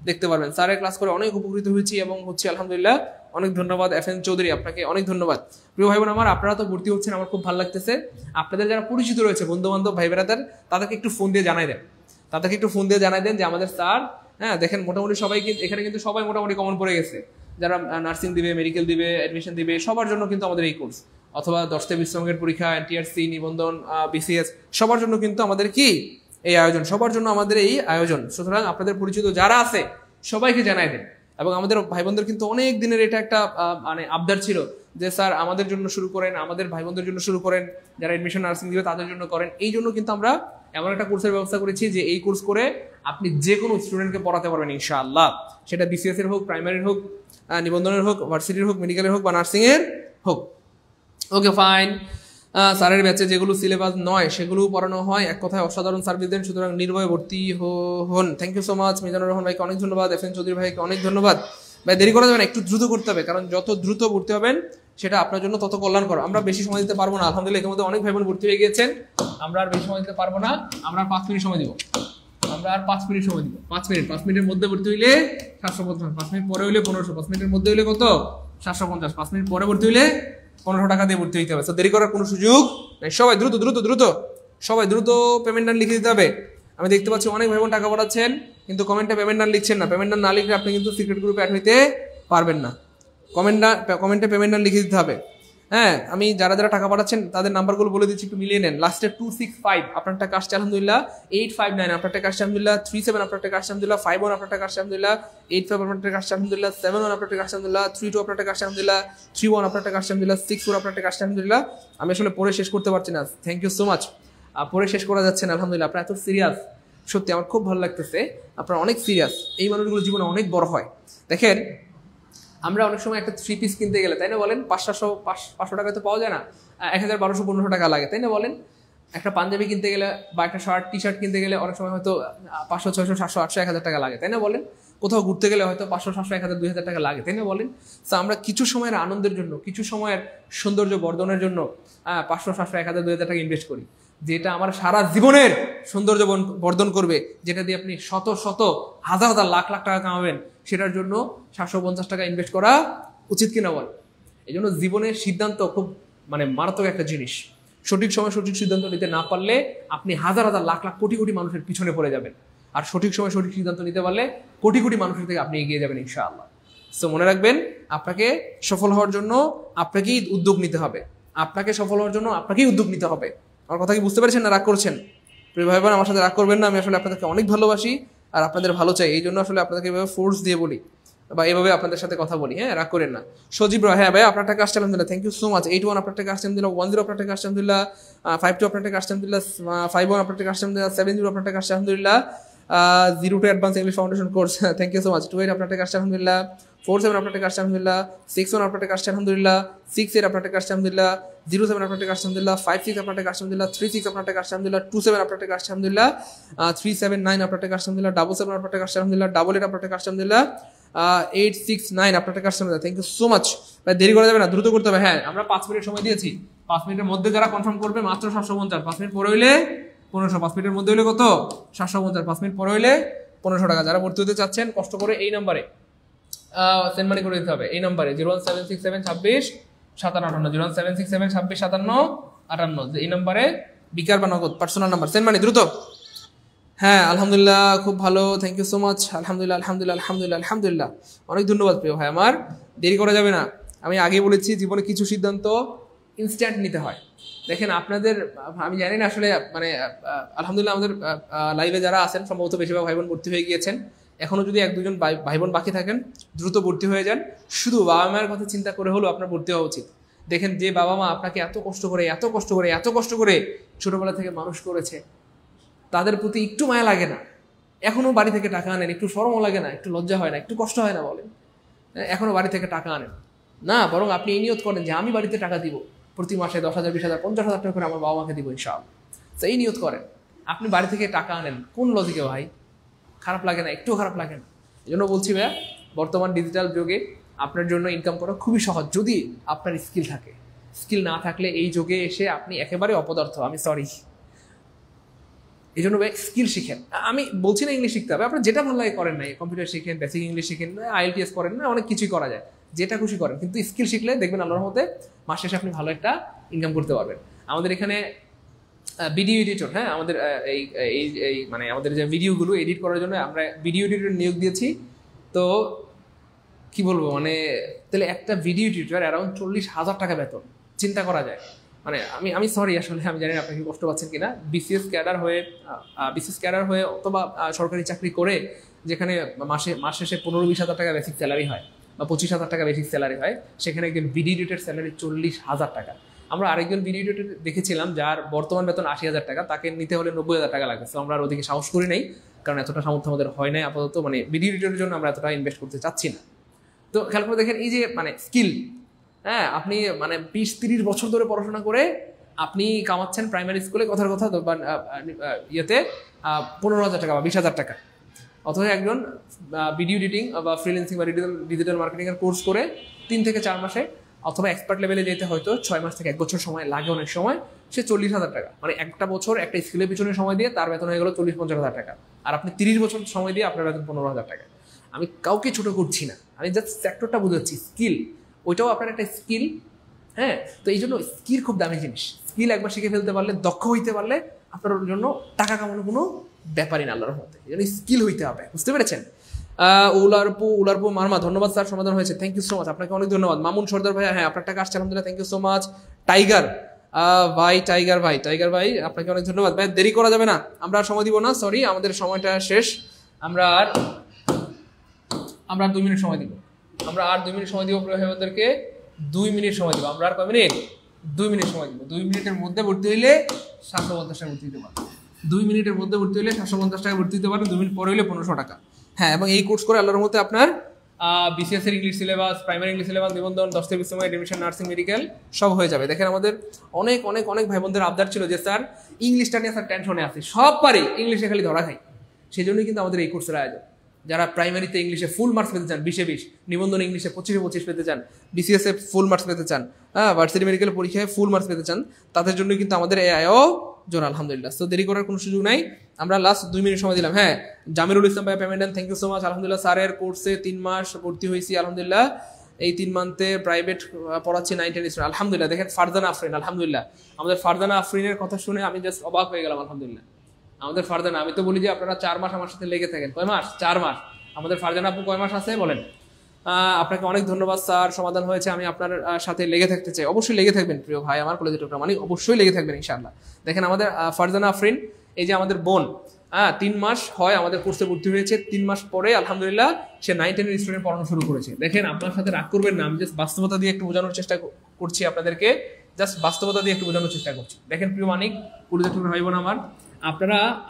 দেখতে পারবেন। স্যারের ক্লাস করে অনেক উপকৃত হয়েছি এবং হচ্ছে আলহামদুলিল্লাহ। অনেক ধন্যবাদ FN চৌধুরী, আপনাকে অনেক ধন্যবাদ। প্রিয় ভাই বোন আমার, আপনারা তো ভর্তি হচ্ছেন, আমার খুব ভালো লাগতেছে। আপনাদের যারা পরিচিত রয়েছে বন্ধু বান্ধব ভাই বেড়াদার, তাদেরকে একটু ফোন দিয়ে জানাই দেন, যে আমাদের স্যার, হ্যাঁ দেখেন মোটামুটি সবাই এখানে কিন্তু সবাই মোটামুটি কমন পড়ে গেছে। যারা নার্সিং দিবে, মেডিকেল দিবে, অ্যাডমিশন দিবে, সবার জন্য কিন্তু আমাদের এই কোর্স, অথবা 10টা বিশ্বঙ্গের পরীক্ষা, NTRC, নিবন্ধন, BCS, সবার জন্য কিন্তু আমাদের কি এই আয়োজন, সবার জন্য আমাদের এই আয়োজন। সুতরাং আপনাদের পরিচিত যারা আছে সবাইকে জানাই দেন। এবং আমাদের ভাই বোনদের কিন্তু অনেক দিনের এটা একটা মানে আবদার ছিল যে স্যার আমাদের জন্য শুরু করেন, আমাদের ভাই বোনদের জন্য শুরু করেন, যারা এডমিশন নার্সিং দিবে তাদের জন্য করেন। এই জন্য কিন্তু আমরা এমন একটা কোর্সের ব্যবস্থা করেছি যে এই কোর্স করে আপনি যে কোনো স্টুডেন্টকে পড়াতে পারবেন ইনশাআল্লাহ। সেটা BCS এর হোক, প্রাইমারির হোক, নিবন্ধনের হোক, ভার্সিটির হোক, মেডিকেলের হোক বা নার্সিং এর হোক। Okay fine. স্যারের ব্যাচে যেগুলো সিলেবাস নয় সেগুলো পড়ানো হয়, এক কথায় অসাধারণ সার্ভিস দেন, সুতরাং নির্ভয়ে ভর্তি হন। Thank you so much. Mizanur Rahman ভাইকে অনেক ধন্যবাদ, FN চৌধুরী ভাইকে অনেক ধন্যবাদ। ভাই দেরি করা যাবে না, একটু দ্রুত করতে হবে, কারণ যত দ্রুত ভর্তি হবেন সেটা আপনার জন্য তত কল্যাণ করো। আমরা বেশি সময় দিতে পারবো না, আলহামদুলিল্লাহ ইতিমধ্যে অনেক ভাই বোন ভর্তি হয়ে গিয়েছেন, আমরা আর বেশি সময় দিতে পারবো না। আমরা 5 মিনিট সময় দিব, আমরা আর 5 মিনিট সময় দিব। 5 মিনিটের মধ্যে ভর্তি হইলে 750, 5 মিনিট পরে হইলে 1500, 5 মিনিটের মধ্যে হইলে কত 750, 5 মিনিট পরে ভর্তি হইলে 1500 টাকা দিয়ে ভর্তি হইতে হবে। দেরি করার কোনো সুযোগ নেই। সবাই দ্রুত দ্রুত দ্রুত সবাই দ্রুত পেমেন্ট ডান লিখে দিতে হবে। আমি দেখতে পাচ্ছি অনেক ভাই বোন টাকা পাঠাচ্ছেন কিন্তু কমেন্টে পেমেন্ট ডান লিখছেন না। পেমেন্ট ডান না লিখলে আপনি কিন্তু সিক্রেট গ্রুপে অ্যাড হইতে পারবেন না। কমেন্টে পেমেন্ট ডান লিখে দিতে হবে। হ্যাঁ, আমি যারা যারা টাকা পাঠাচ্ছেন তাদের নাম্বারগুলো বলে দিচ্ছি, একটু মিলিয়ে নেন। লাস্টে 265 আপনার টাকা আসছে আলহামদুলিল্লাহ, 859 আপনার টাকা আসছে আলহামদুলিল্লাহ, 37 আপনার টাকা আসছে আলহামদুলিল্লাহ, 51 আপনার টাকা আসছে আলহামদুলিল্লাহ, 85 আপনার টাকা আসছে আলহামদুলিল্লাহ, 71 আপনার টাকা আসছে আলহামদুলিল্লাহ, 32 আপনার টাকা আসছে আলহামদুলিল্লাহ, 31 আপনার টাকা আসছে আলহামদুলিল্লাহ, 64 আপনার টাকা আসছে আলহামদুলিল্লাহ। আমি আসলে পড়ে শেষ করতে পারছি না, থ্যাংক ইউ সো মাচ। পড়ে শেষ করা যাচ্ছে না আলহামদুলিল্লাহ। আপনারা এত সিরিয়াস, সত্যি আমার খুব ভালো লাগতেছে, আপনারা অনেক সিরিয়াস। এই মানুষগুলো জীবনে অনেক বড় হয়। দেখেন আমরা অনেক সময় একটা 3 পিস কিনতে গেলে, তাই না বলেন, 500 টাকায় তো পাওয়া যায় না, 1200-1500 টাকা লাগে, তাই না বলেন। একটা পাঞ্জাবি কিনতে গেলে বা একটা শার্ট টি শার্ট কিনতে গেলে অনেক সময় হয়তো 500, 600, 700, 800, 1000 টাকা লাগে, তাই না বলেন। কোথাও ঘুরতে গেলে হয়তো 500, 700, 1000, 2000 টাকা লাগে, তাই না বলেন। তো আমরা কিছু সময়ের আনন্দের জন্য, কিছু সময়ের সৌন্দর্য বর্ধনের জন্য 500, 700, 1000, 2000 টাকা ইনভেস্ট করি, যেটা আমার সারা জীবনের সৌন্দর্য বর্ধন করবে, যেটা দিয়ে আপনি শত শত হাজার হাজার লাখ লাখ টাকা কামাবেন। সেটার জন্য 750 টাকা ইনভেস্ট করা উচিত কিনা বল। এই জন্য জীবনের সিদ্ধান্ত খুব মারাত্মক একটা জিনিস। সঠিক সময় সঠিক সিদ্ধান্ত নিতে না পারলে আপনি হাজার হাজার লাখ লাখ কোটি কোটি মানুষের পিছনে পড়ে যাবেন। আর সঠিক সময় সঠিক সিদ্ধান্ত নিতে পারলে কোটি কোটি মানুষের থেকে আপনি এগিয়ে যাবেন ইনশাআল্লাহ। সো মনে রাখবেন, আপনাকে সফল হওয়ার জন্য আপনাকেই উদ্যোগ নিতে হবে। আপনাকে সফল হওয়ার জন্য আপনাকেই উদ্যোগ নিতে হবে। আমার কথা কি বুঝতে পেরেছেন না রাগ করছেন? প্রিয় ভাই বোন, আমার সাথে রাগ করবেন না। আমি আসলে আপনাদেরকে অনেক ভালোবাসি আর আপনাদের ভালো চাই, এই জন্য আসলে আপনাদেরকে এভাবে ফোর্স দিয়ে বলি বা এভাবে আপনাদের সাথে কথা বলি। হ্যাঁ, রাগ করেন না। সজীব রায়, হ্যাঁ ভাই আপনার টাকা আসছে আলহামদুলিল্লাহ, থ্যাংক ইউ সো মাচ। 81 আপনার টাকা আসছে আলহামদুলিল্লাহ, 10 আপনার টাকা আসছে আলহামদুলিল্লাহ, 52 আপনার টাকা আসছে আলহামদুলিল্লাহ, 51 আপনার টাকা আসছে আলহামদুলিল্লাহ, 70 আপনার টাকা আসছে আলহামদুলিল্লাহ, 02 advance English foundation course, thank you so much. 28 আপনার টাকা আসছে আলহামদুলিল্লাহ, 47 আপনার টাকা আসছে আলহামদুলিল্লাহ, 61 আপনার টাকা আসছে আলহামদুলিল্লাহ, 68 আপনার টাকা আসছে আলহামদুলিল্লাহ, 07 আপনার টাকা আসছে আলহামদুলিল্লাহ, 56 আপনার টাকা আসছে আলহামদুলিল্লাহ, 36 আপনার টাকা আসছে আলহামদুলিল্লাহ, 27 আপনার টাকা আসছে আলহামদুলিল্লাহ, 379 আপনার টাকা আসছে আলহামদুলিল্লাহ, 77 আপনার টাকা আসছে আলহামদুলিল্লাহ, 88 আপনার টাকা আসছে আলহামদুলিল্লাহ, 869 আপনার টাকা আসছে আলহামদুলিল্লাহ। থ্যাংক ইউ সো মাচ ভাই, দেরি করা যাবে না, দ্রুত করতে হবে। হ্যাঁ, আমরা 5 মিনিট সময় দিয়েছি, 5 মিনিটের মধ্যে যারা কনফার্ম করবে মাত্র 750, 5 মিনিট পরে হইলে 1500, 5 মিনিটের মধ্যে হইলে কত 750, 5 মিনিট পরে হইলে 1500 টাকা। যারা ভর্তি হতে চাচ্ছেন কষ্ট করে এই নাম্বারে সেন্ড মানি করে দিতে হবে, এই নাম্বারে 01767265758, 01767265758, এই নাম্বারে বিকার বা নগদ পার্সোনাল নাম্বার সেন্ড মানি দ্রুত। হ্যাঁ আলহামদুলিল্লাহ, খুব ভালো, থ্যাংক ইউ সো মাচ। আলহামদুলিল্লাহ আলহামদুলিল্লাহ আলহামদুলিল্লাহ আলহামদুলিল্লাহ, অনেক ধন্যবাদ প্রিয় ভাই আমার। দেরি করা যাবে না। আমি আগে বলেছি জীবনে কিছু সিদ্ধান্ত ইনস্ট্যান্ট নিতে হয়। দেখেন আপনাদের, আমি জানি না আসলে আলহামদুলিল্লাহ আমাদের লাইভে যারা আছেন সম্ভবত বেশিরভাগ ভাই বোন ভর্তি হয়ে গিয়েছেন। এখনো যদি 1-2 জন ভাই বোন বাকি থাকেন, দ্রুত ভর্তি হয়ে যান। শুধু বাবা মায়ের কথা চিন্তা করে হলেও আপনার ভর্তি হওয়া উচিত। দেখেন যে বাবা মা আপনাকে এত কষ্ট করে ছোটবেলা থেকে মানুষ করেছে, তাদের প্রতি একটু মায়া লাগে না? এখনো বাড়ি থেকে টাকা আনেন, একটু শরমও লাগে না, একটু লজ্জা হয় না, একটু কষ্ট হয় না বলেন? এখনো বাড়ি থেকে টাকা আনেন না, বরং আপনি এই নিয়ত করেন যে আমি বাড়িতে টাকা দিব, প্রতি মাসে 10,000, 20,000, 50,000 টাকা করে আমার বাবা মাকে দিব ইনশাআল্লাহ। তো এই নিয়ত করেন, আপনি বাড়ি থেকে টাকা আনেন। কোন লজিকে ভাই? খারাপ লাগে না? একটু খারাপ লাগে না? এই জন্য বলছি ভাইয়া, বর্তমান ডিজিটাল যুগে আপনার জন্য ইনকাম করা খুবই সহজ, যদি আপনার স্কিল থাকে। স্কিল না থাকলে এই যুগে এসে আপনি একেবারে অপদার্থ, আমি সরি। এই জন্য ভাই স্কিল শিখেন। আমি বলছি না ইংলিশ শিখতে হবে, আপনার যেটা ভালো লাগে করেন, না কম্পিউটার শিখেন, বেসিক ইংলিশ শিখেন, IELTS করেন, না অনেক কিছুই করা যায়, যেটা খুশি করেন, কিন্তু স্কিল শিখলে দেখবেন আল্লাহর মধ্যে মাস শেষে আপনি ভালো একটা ইনকাম করতে পারবেন। আমাদের এখানে ভিডিও এডিটর, হ্যাঁ, আমাদের এই মানে আমাদের যে ভিডিওগুলো এডিট করার জন্য আমরা ভিডিও এডিটর নিয়োগ দিয়েছি। তো কি বলবো, মানে তাহলে একটা ভিডিও এডিটর অ্যারাউন্ড 40,000 টাকা বেতন, চিন্তা করা যায়। মানে আমি সরি, আসলে আমি জানি না আপনি কি কষ্ট পাচ্ছেন কিনা। বিসিএস ক্যাডার হয়ে অথবা সরকারি চাকরি করে, যেখানে মাস শেষে 15-20,000 টাকা বেসিক স্যালারি হয় বা 25,000 টাকা বেসিক স্যালারি হয়, সেখানে একজন ভিডিও এডিটর স্যালারি 40,000 টাকা। আমরা আরেকজন ভিডিও এডিটর দেখেছিলাম যার বর্তমান বেতন 80,000 টাকা, তাকে নিতে হলে 90,000 টাকা লাগবে। তো আমরা আর ওদিকে সাহস করি নাই, কারণ এতটা সামর্থ্য আমাদের হয় নাই আপাতত, মানে ভিডিও এডিটরের জন্য আমরা এতটা ইনভেস্ট করতে চাচ্ছি না। তো খেয়াল করে দেখেন, এই যে মানে স্কিল, হ্যাঁ, আপনি মানে 20-30 বছর ধরে পড়াশোনা করে আপনি কামাচ্ছেন প্রাইমারি স্কুলে কথার কথা ইয়েতে 15,000 টাকা বা 20,000 টাকা, অথবা একজন ভিডিও এডিটিং বা ফ্রিল্যান্সিং বা ডিজিটাল মার্কেটিং এর কোর্স করে 3 থেকে 4 মাসে অথবা এক্সপার্ট লেভেলে যেতে হয়তো 6 মাস থেকে 1 বছর সময় লাগে অনেক সময়, সে 40,000 টাকা, মানে একটা বছর একটা স্কিলের পিছনে সময় দিয়ে তার বেতন হয়ে গেল 40-50,000 টাকা। আর আপনি 30 বছর সময় দিয়ে আপনার বেতন 15,000 টাকা। আমি কাউকে ছোট করছি না, আমি জাস্ট সেক্টরটা বুঝাচ্ছি। স্কিল, ওইটাও আপনার একটা স্কিল, হ্যাঁ। তো এই জন্য স্কিল খুব দামি জিনিস। স্কিল একবার শিখে ফেলতে পারলে, দক্ষ হইতে পারলে আপনার জন্য টাকা কামানো কোনো ব্যাপারই না আল্লাহর মধ্যে। এই জন্য স্কিল হইতে হবে, বুঝতে পেরেছেন? উলারপু মারমা, ধন্যবাদ স্যার, সমাধান হয়েছে, থ্যাংক ইউ সো মাচ, আপনাকে অনেক ধন্যবাদ। মামুন সর্দার ভাই, হ্যাঁ আপনার টাকা আসছে আলহামদুলিল্লাহ, thank you so much. Tiger ভাই আপনাকে অনেক ধন্যবাদ। ভাই দেরি করা যাবে না, আমরা আর সময় দিব না, সরি, আমাদের সময়টা শেষ। আমরা আর 2 মিনিট সময় দিব, আমরা আর 2 মিনিট সময় দিব প্রিয়দেরকে, 2 মিনিট সময় দিব। আমরা আর কয় মিনিট? 2 মিনিট সময় দিব। 2 মিনিটের মধ্যে ভর্তি হইলে 750 টাকা ভর্তি দিতে পারবে। 2 মিনিটের মধ্যে ভর্তি হইলে 750 টাকা ভর্তি দিতে পারবে, 2 মিনিট পরে হইলে 1500 টাকা। হ্যাঁ, এবং এই কোর্স করে আল্লাহর মধ্যে আপনার বিসিএস এর English syllabus, primary English syllabus, নিবন্ধন, 10 থেকে 20 সময় এডমিশন, নার্সিং, মেডিকেল সব হয়ে যাবে। দেখেন আমাদের অনেক অনেক অনেক ভাই বোনদের আবদার ছিল যে স্যার ইংলিশটা নিয়ে স্যার টেনশনে আছে, সব পারি, ইংলিশে খালি ধরা খাই। সেই জন্যই কিন্তু আমাদের এই কোর্সের আয়োজন। যারা প্রাইমারিতে ইংলিশে ফুল মার্কস পেতে চান, 20-20, নিবন্ধন ইংলিশে 25-25 পেতে চান, বিসিএস এ ফুল মার্কস পেতে চান, ভার্সিটি মেডিকেল পরীক্ষায় ফুল মার্কস পেতে চান, তাদের জন্য কিন্তু আমাদের এই আয়োজন আলহামদুলিল্লাহ। তো দেরি করার কোনো সুযোগ নাই, আমরা লাস্ট 2 মিনিট সময় দিলাম। হ্যাঁ, জামিরুল ইসলাম ভাই payment, thank you so much, আলহামদুলিল্লাহ। স্যারের কোর্সে 3 মাস ভর্তি হয়েছি আলহামদুলিল্লাহ, এই 3 মান্থে প্রাইভেট পড়াচ্ছি 9-10 স্টুডেন্ট আলহামদুলিল্লাহ। দেখেন ফারজানা আফরিন, আলহামদুলিল্লাহ, আমাদের ফারজানা আফরিনের কথা শুনে আমি জাস্ট অবাক হয়ে গেলাম আলহামদুলিল্লাহ। আমাদের ফারজানা, আমি তো বলি যে আপনারা 4 মাস আমার সাথে লেগে থাকেন, কয় মাস? 4 মাস। আমাদের ফারজানা আপু কয় মাস আছে বলেন? আপনাকে অনেক ধন্যবাদ স্যার, সমাধান হয়েছে, আমি আপনার সাথে লেগে থাকতে চাই। অবশ্যই লেগে থাকবেন প্রিয় ভাই, আমার কলেজের টোকরা মানে অবশ্যই লেগে থাকবেন ইনশাআল্লাহ। দেখেন আমাদের ফারজানা আফরিন, এই যে আমাদের বোন, 3 মাস হয় আমাদের কোর্সে ভর্তি হয়েছে, 3 মাস পরে আলহামদুলিল্লাহ সে 9-10 স্টুডেন্ট পড়ানো শুরু করেছে। দেখেন আপনার সাথে রাগ করবেন না, আমি জাস্ট বাস্তবতা দিয়ে একটু বোঝানোর চেষ্টা করছি আপনাদেরকে, জাস্ট বাস্তবতা দিয়ে একটু বোঝানোর চেষ্টা করছি। দেখেন প্রিয় মানিক, কলেজের টোকরা ভাই বোন আমার,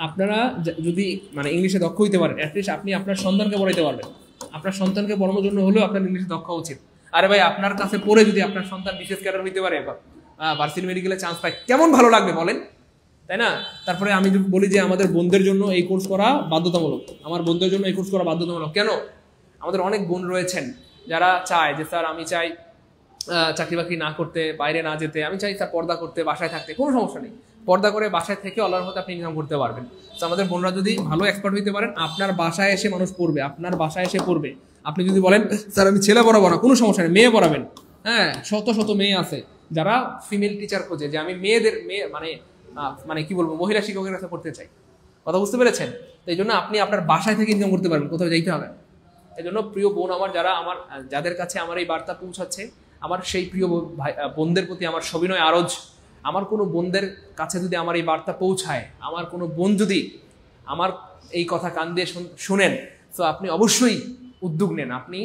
আপনারা যদি মানে ইংলিশে দক্ষ হইতে পারেন, অ্যাটলিস্ট আপনি আপনার সন্তানকে পড়াইতে পারবেন। আপনার সন্তানকে পড়ানোর জন্য হলেও আপনার ইংলিশে দক্ষ উচিত। আরে ভাই, আপনার কাছে পড়ে যদি আপনার সন্তান বিশেষ ক্যাডার হইতে পারে, ভার্সিটি মেডিকেলে চান্স পায়, কেমন ভালো লাগবে বলেন, তাই না? তারপরে আমি বলি যে আমাদের বোনদের জন্য এই কোর্স করা বাধ্যতামূলক, আমার বোনদের জন্য এই কোর্স করা বাধ্যতামূলক। কেন? আমাদের অনেক বোন রয়েছেন যারা চায় যে স্যার আমি চাই চাকরি বাকরি না করতে, বাইরে না যেতে, আমি চাই স্যার পর্দা করতে, বাসায় থাকতে, কোনো সমস্যা নেই, পর্দা করে বাসায় থেকে আল্লাহর মধ্যে আপনি ইনকাম করতে পারবেন। তো আমাদের বোনরা যদি ভালো এক্সপার্ট হইতে পারেন, আপনার বাসায় এসে মানুষ পড়বে, আপনার বাসায় এসে পড়বে। আপনি যদি বলেন স্যার আমি ছেলে পড়াবো না, কোনো সমস্যা নেই, মেয়ে পড়াবেন। হ্যাঁ, শত শত মেয়ে আছে যারা ফিমেল টিচার খোঁজে, যে আমি মেয়ে মানে কি বলবো, মহিলা শিক্ষকের কাছে পড়তে চাই। কথা বুঝতে পেরেছেন? তো এই জন্য আপনি আপনার বাসায় থেকে ইনকাম করতে পারবেন, কোথাও যাইতে হবে। এই জন্য প্রিয় বোন আমার, যাদের কাছে আমার এই বার্তা পৌঁছাচ্ছে, আমার সেই প্রিয় বোনদের প্রতি আমার সবিনয় আরজ, আমার কোনো বোনদের কাছে যদি আমার এই বার্তা পৌঁছায়, আমার কোনো বোন যদি আমার এই কথা কান দিয়ে শুনেন, তো আপনি অবশ্যই উদ্যোগ নেন, আপনি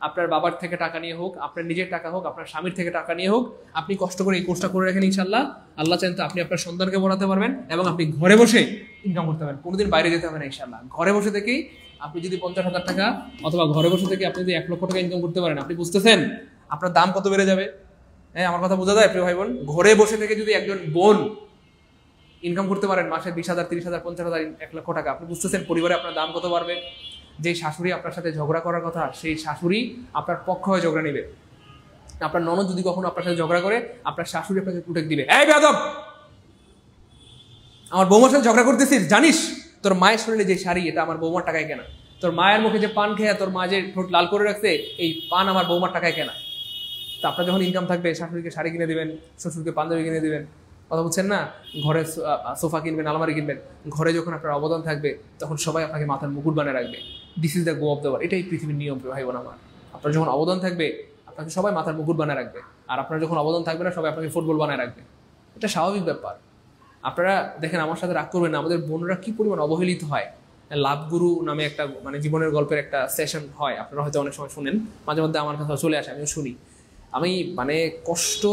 আপনার বাবার থেকে টাকা নিয়ে হোক, আপনার নিজের টাকা হোক, আপনার স্বামীর থেকে টাকা নিয়ে হোক, আপনি কষ্ট করে এই কোর্সটা করে রাখেন ইনশাল্লাহ, আল্লাহ চান তো আপনি আপনার সন্তানকে পড়াতে পারবেন এবং আপনি ঘরে বসে ইনকাম করতে পারবেন, কোনোদিন বাইরে যেতে হবে না ইনশাল্লাহ। ঘরে বসে থেকেই আপনি যদি 50,000 টাকা অথবা ঘরে বসে থেকে আপনি যদি 1 লক্ষ টাকা ইনকাম করতে পারেন, আপনি বুঝতেছেন আপনার দাম কত বেড়ে যাবে? হ্যাঁ, আমার কথা বোঝা যায় প্রিয় ভাই বোন? ঘরে বসে থেকে যদি একজন বোন ইনকাম করতে পারেন মাসে 20,000, 30,000, 50,000, 1 লক্ষ টাকা, আপনি বুঝতেছেন পরিবারে আপনার দাম কত বাড়বে। যে শাশুড়ি আপনার সাথে ঝগড়া করার কথা, সেই শাশুড়ি আপনার পক্ষ হয়ে ঝগড়া নেবে। আপনার ননদ যদি কখনো আপনার সাথে ঝগড়া করে, আপনার শাশুড়ি আপনাকে প্রোটেক্ট দিবে, এই বেয়াদব, আমার বৌমার সাথে ঝগড়া করতেছিস, জানিস তোর মায়ের শরীরে যে শাড়ি, এটা আমার বৌমার টাকায় কেনা। তোর মায়ের মুখে যে পান খেয়ে তোর মা যে ঠোঁট লাল করে রাখছে, এই পান আমার বৌমার টাকায় কেনা। তো আপনার যখন ইনকাম থাকবে, শাশুড়িকে শাড়ি কিনে দিবেন, শ্বশুরকে পাঞ্জাবি কিনে দিবেন, কথা বলছেন না, ঘরে সোফা কিনবেন, আলমারি কিনবেন। ঘরে যখন আপনার অবদান থাকবে, তখন সবাই আপনাকে মাথার মুকুট বানিয়ে রাখবে। This is the go of the world, এটাই পৃথিবীর নিয়ম ভাই বোন আমার। আপনার যখন অবদান থাকবে, আপনাকে সবাই মাথার মুকুট বানিয়ে রাখবে, আর আপনার যখন অবদান থাকবে না, সবাই আপনাকে ফুটবল বানিয়ে রাখবে। এটা স্বাভাবিক ব্যাপার। আপনারা দেখেন, আমার সাথে রাগ করবেন না, আমাদের বোনরা কি পরিমাণ অবহেলিত হয়। লাভগুরু নামে একটা জীবনের গল্পের একটা সেশন হয়, আপনারা হয়তো অনেক সময় শুনেন, মাঝে মধ্যে আমার কাছে চলে আসে, আমিও শুনি। আমি কষ্ট,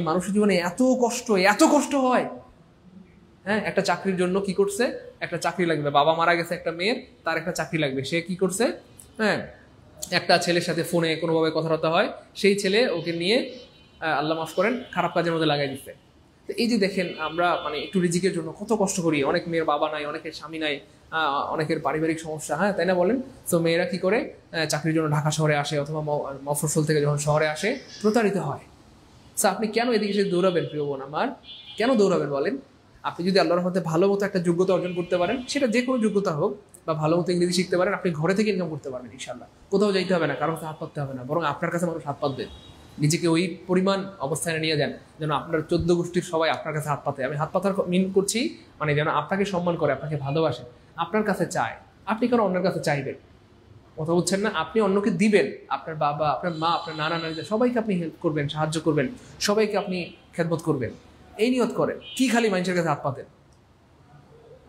মানুষের জীবনে এত কষ্ট হয়। হ্যাঁ, একটা চাকরির জন্য কি করছে, একটা চাকরি লাগবে, বাবা মারা গেছে একটা মেয়ের, তার একটা চাকরি লাগবে, সে কি করছে, হ্যাঁ, একটা ছেলের সাথে ফোনে কোনোভাবে কথাবার্তা হয়, সেই ছেলে ওকে নিয়ে আল্লাহ মাফ করেন খারাপ কাজের মধ্যে লাগাই দিচ্ছে। তো এই যে দেখেন, আমরা একটু রিজিকের জন্য কত কষ্ট করি। অনেক মেয়ের বাবা নাই, অনেকের স্বামী নাই, অনেকের পারিবারিক সমস্যা, হ্যাঁ, তাই না বলেন? তো মেয়েরা কি করে চাকরির জন্য ঢাকা শহরে আসে, অথবা মফস্বল থেকে যখন শহরে আসে প্রতারিত হয়। তো আপনি কেন এদিকে সে দৌড়াবেন প্রিয় বোন আমার? কেন দৌড়াবেন বলেন? আপনি যদি আল্লাহর মধ্যে ভালো মতো একটা যোগ্যতা অর্জন করতে পারেন, সেটা যে কোনো যোগ্যতা হোক, বা ভালো মতো ইংরেজি শিখতে পারেন, আপনি ঘরে থেকে ইনকাম করতে পারবেন ইনশাল্লাহ। কোথাও যাইতে হবে না, কারোর কাছে হাত পাততে হবে না, বরং আপনার কাছে মানুষ হাত পাতবে। নিজেকে ওই পরিমাণ অবস্থানে নিয়ে যান যেন আপনার 14 গোষ্ঠীর সবাই আপনার কাছে হাত পাতে। আমি হাত পাতার মিন করছি যেন আপনাকে সম্মান করে, আপনাকে ভালোবাসে, আপনার কাছে চায়। আপনি কেন অন্যের কাছে চাইবেন? কথা বলছেন না? আপনি অন্যকে দিবেন, আপনার বাবা, আপনার মা, আপনার নানা নানিদের সবাইকে আপনি হেল্প করবেন, সাহায্য করবেন, সবাইকে আপনি খেদমত করবেন, এই নিয়ত করেন। কি খালি মানুষের কাছে হাত পাতেন?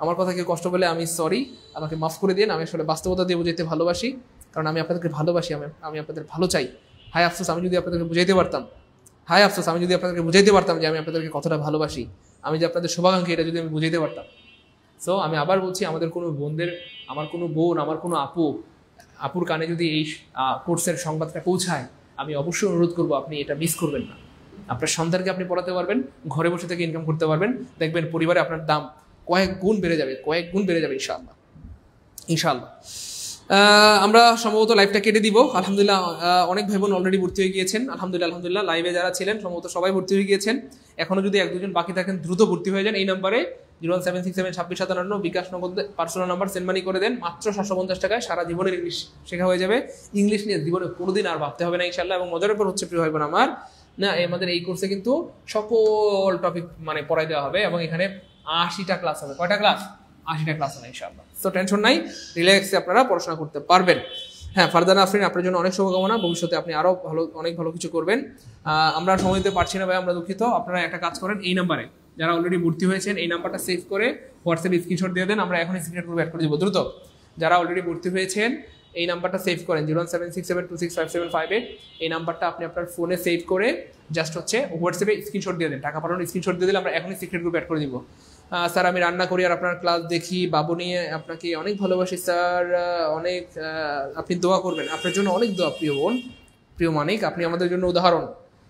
আমার কথা কেউ কষ্ট পেলে আমি সরি, আমাকে মাফ করে দিন। আমি আসলে বাস্তবতা দিয়ে বুঝাইতে ভালোবাসি, কারণ আমি আপনাদেরকে ভালোবাসি, আমি আপনাদের ভালো চাই। হায় আফসোস, আমি যদি আপনাদেরকে বুঝাইতে পারতাম, যে আমি আপনাদেরকে কতটা ভালোবাসি, আমি যে আপনাদের শুভাকাঙ্ক্ষী, এটা যদি আমি বুঝাইতে পারতাম। সো আমি আবার বলছি, আমাদের কোনো বোনদের, আমার কোনো বোন, আমার কোনো আপুর কানে যদি এই কোর্সের সংবাদটা পৌঁছায়, আমি অবশ্যই অনুরোধ করবো আপনি এটা মিস করবেন না। আপনার সন্তানকে আপনি পড়াতে পারবেন, ঘরে বসে থেকে ইনকাম করতে পারবেন, দেখবেন পরিবারে আপনার দাম কয়েক গুণ বেড়ে যাবে ইনশাআল্লাহ। আমরা সম্ভবত লাইভটা কেটে দিব। আলহামদুলিল্লাহ, অনেক ভাই বোন অলরেডি ভর্তি হয়ে গিয়েছেন। আলহামদুলিল্লাহ, লাইভে যারা ছিলেন সম্ভবত সবাই ভর্তি হয়ে গিয়েছেন। এখনো যদি 1-2 জন বাকি থাকেন, দ্রুত ভর্তি হয়ে যান। এই নাম্বারে 017672657 বিকাশ নগদ পার্সোনাল নাম্বার সেন্ড মানি করে দেন। মাত্র 750 টাকায় সারা জীবনের ইংলিশ শেখা হয়ে যাবে। ইংলিশ নিয়ে জীবনে কোনোদিন আর ভাবতে হবে না ইনশাআল্লাহ। এবং মজার ব্যাপার হচ্ছে প্রিয় ভাই বোন আমার, না, আমাদের এই কোর্সে কিন্তু সকল টপিক পড়াই দেওয়া হবে, এবং এখানে 80টা ক্লাস হবে। কয়টা ক্লাস? 80টা ক্লাস হবে ইনশাআল্লাহ। তো টেনশন নাই, রিল্যাক্সে আপনারা পড়াশোনা করতে পারবেন। হ্যাঁ, ফারদানা আফরিন, আপনার জন্য অনেক শুভকামনা। ভবিষ্যতে আপনি আরো অনেক ভালো কিছু করবেন। আমরা সময় দিতে পারছি না ভাই, আমরা দুঃখিত। আপনারা একটা কাজ করেন, এই নাম্বারে যারা অলরেডি ভর্তি হয়েছেন, এই নাম্বারটা সেভ করে হোয়াটসঅ্যাপে স্ক্রিনশট দিয়ে দেন। আমরা এখনই সিক্রেট গ্রুপে অ্যাড করে দিব দ্রুত। যারা অলরেডি ভর্তি হয়েছেন, এই নাম্বারটা সেভ করেন, 01767265758। এই নাম্বারটা আপনি আপনার ফোনে সেভ করে জাস্ট হোয়াটসঅ্যাপে স্ক্রিনশট দিয়ে দেন। টাকা পাঠানোর স্ক্রিনশট দিয়ে দিলে আমরা এখনই সিক্রেট গ্রুপে অ্যাড করে দিব। স্যার, আমি রান্না করি আর আপনার ক্লাস দেখি, বাবু নিয়ে আপনাকে অনেক ভালোবাসি স্যার, অনেক আপনি দোয়া করবেন। আপনার জন্য অনেক দোয়া প্রিয় বোন, প্রিয় মানিক, আপনি আমাদের জন্য উদাহরণ,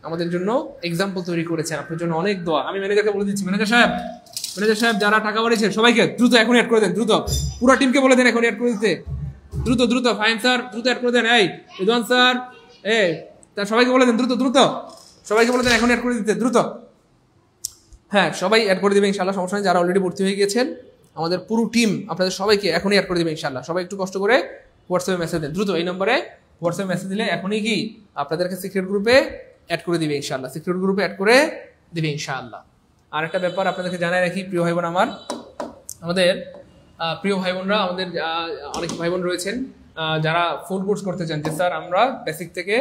আমাদের জন্য এক্সাম্পল তৈরি করেছেন। আপনার জন্য অনেক দোয়া। আমি ম্যানেজারকে বলে দিচ্ছি, ম্যানেজার সাহেব যারা টাকা বাড়িয়েছেন সবাইকে দ্রুত এখন অ্যাড করে দেন, দ্রুত পুরো টিমকে বলে দেন এখন অ্যাড করে দিতে, দ্রুত। ফাইন স্যার, দ্রুত অ্যাড করে দেন। এই রিদওয়ান স্যার, তার সবাইকে বলে দেন, দ্রুত সবাইকে বলে দেন এখন অ্যাড করে দিতে, দ্রুত। হ্যাঁ, সবাই অ্যাড করে দেবে ইনশাআল্লাহ, সমস্যা নেই। যারা অলরেডি ভর্তি হয়ে গিয়েছেন, আমাদের পুরো টিম আপনাদের সবাইকে এখনই অ্যাড করে দেবে ইনশাআল্লাহ। সবাই একটু কষ্ট করে হোয়াটসঅ্যাপে মেসেজ দেন দ্রুত। এই নম্বরে হোয়াটসঅ্যাপে মেসেজ দিলে এখনই কি আপনাদেরকে সিক্রেট গ্রুপে অ্যাড করে দিবে ইনশাআল্লাহ, সিক্রেট গ্রুপে অ্যাড করে দিবে ইনশাআল্লাহ। আর একটা ব্যাপার আপনাদেরকে জানাই রাখি প্রিয় ভাই বোন আমার, আমাদের প্রিয় ভাই বোনরা, আমাদের অনেক ভাই বোন রয়েছেন যারা ফুল কোর্স করতে চান, যে স্যার আমরা বেসিক থেকে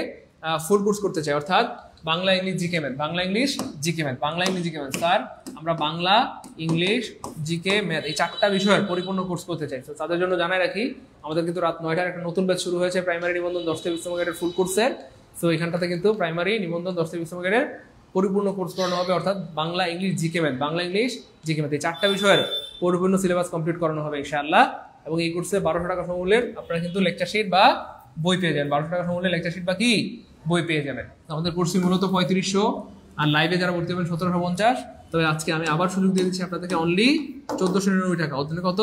ফুল কোর্স করতে চাই, অর্থাৎ Bangla English GK math, Bangla English GK math, Bangla English GK math. Sir আমরা বাংলা ইংলিশ জিকে ম্যাথ এই 4টা বিষয়ের পরিপূর্ণ কোর্স করতে চাই। তো তাদের জন্য জানাই রাখি আমাদের কিন্তু রাত 9টার একটা নতুন ব্যাচ শুরু হয়েছে প্রাইমারি নিবন্ধন 10 থেকে 20 নম্বরের ফুল কোর্সের। সো এখানটাতে কিন্তু প্রাইমারি নিবন্ধন 10 থেকে 20 নম্বরের পরিপূর্ণ কোর্স করানো হবে, অর্থাৎ Bangla English GK math, Bangla English GK math এই 4টা বিষয়ের পরিপূর্ণ সিলেবাস কমপ্লিট করানো হবে ইনশাআল্লাহ। এবং এই কোর্সে 1200 টাকা সমূল্যের আপনারা কিন্তু লেকচার শিট বা বই পেয়ে যাবেন, 1200 টাকা সমূল্যের লেকচার শিট বা কি বই পেয়ে যাবেন। আমাদের কোর্সে মূলত 3500, আর লাইভে যারা ভর্তি হবেন 1750। তবে আজকে আমি আবার সুযোগ দিয়ে দিচ্ছি আপনাদেরকে অনলি 1499 টাকা, অর্থাৎ কত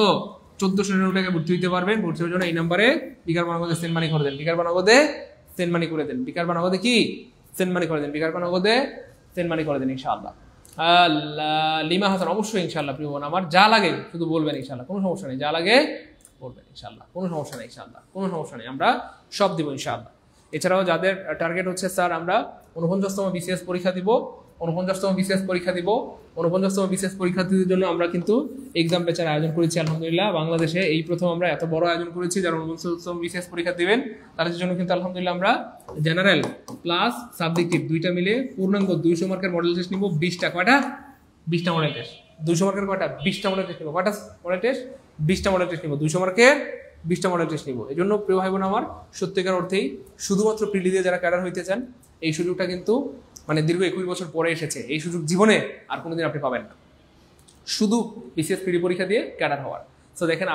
1499 টাকা ভর্তি হতে পারবেন। ভর্তি হওয়ার জন্য এই নাম্বারে বিকার বানগদে সেন্ড মানি করে দেন, বিকার বানগদে সেন্ড মানি করে দেন, বিকার বানগদে কি সেন্ড মানি করে দেন, বিকার বানগদে সেন্ড মানি করে দেন ইনশাআল্লাহ। লিমা হাসান অবশ্যই ইনশাআল্লাহ প্রিয় বোন আমার, যা লাগে শুধু বলবেন ইনশাআল্লাহ, কোনো সমস্যা নেই, যা লাগে বলবেন ইনশাআল্লাহ, কোনো সমস্যা নেই ইনশাআল্লাহ, কোনো সমস্যা নেই, আমরা সব দিব ইনশাআল্লাহ। এছাড়াও যাদের টার্গেট হচ্ছে স্যার আমরা 49তম বিসিএস পরীক্ষা দিব, 49তম বিসিএস পরীক্ষা দিব, 49তম বিসিএস পরীক্ষার্থীদের জন্য আমরা কিন্তু এক্সাম ব্যাচের আয়োজন করেছি আলহামদুলিল্লাহ। বাংলাদেশে এই প্রথম আমরা এত বড় আয়োজন করেছি, যারা 49তম বিসিএস পরীক্ষা দিবেন তাদের জন্য কিন্তু আলহামদুলিল্লাহ আমরা জেনারেল প্লাস সাবজেক্টিভ দুইটা মিলে পূর্ণাঙ্গ 200 মার্কের মডেল টেস্ট নিব। 20টা কয়টা? 20টা মডেল টেস্ট। 200 মার্কের কয়টা? 20টা মডেল টেস্ট নিব। কয়টা মডেল টেস্ট? 20টা মডেল টেস্ট নিব। 200 মার্কের 20টা মডেল টেস্ট নিব। এই জন্য প্রিয় ভাই বোন আমার, সত্যিকার অর্থেই শুধুমাত্র প্রিলি দিয়ে যারা ক্যাডার হইতে চান এই সুযোগটা কিন্তু মানে দীর্ঘ 21 বছর পরে এসেছে। এই সুযোগ জীবনে আর কোনোদিন আপনি পাবেন না, শুধু বিসিএস প্রিলি পরীক্ষা দিয়ে ক্যাডার হওয়ার। সো দেখেন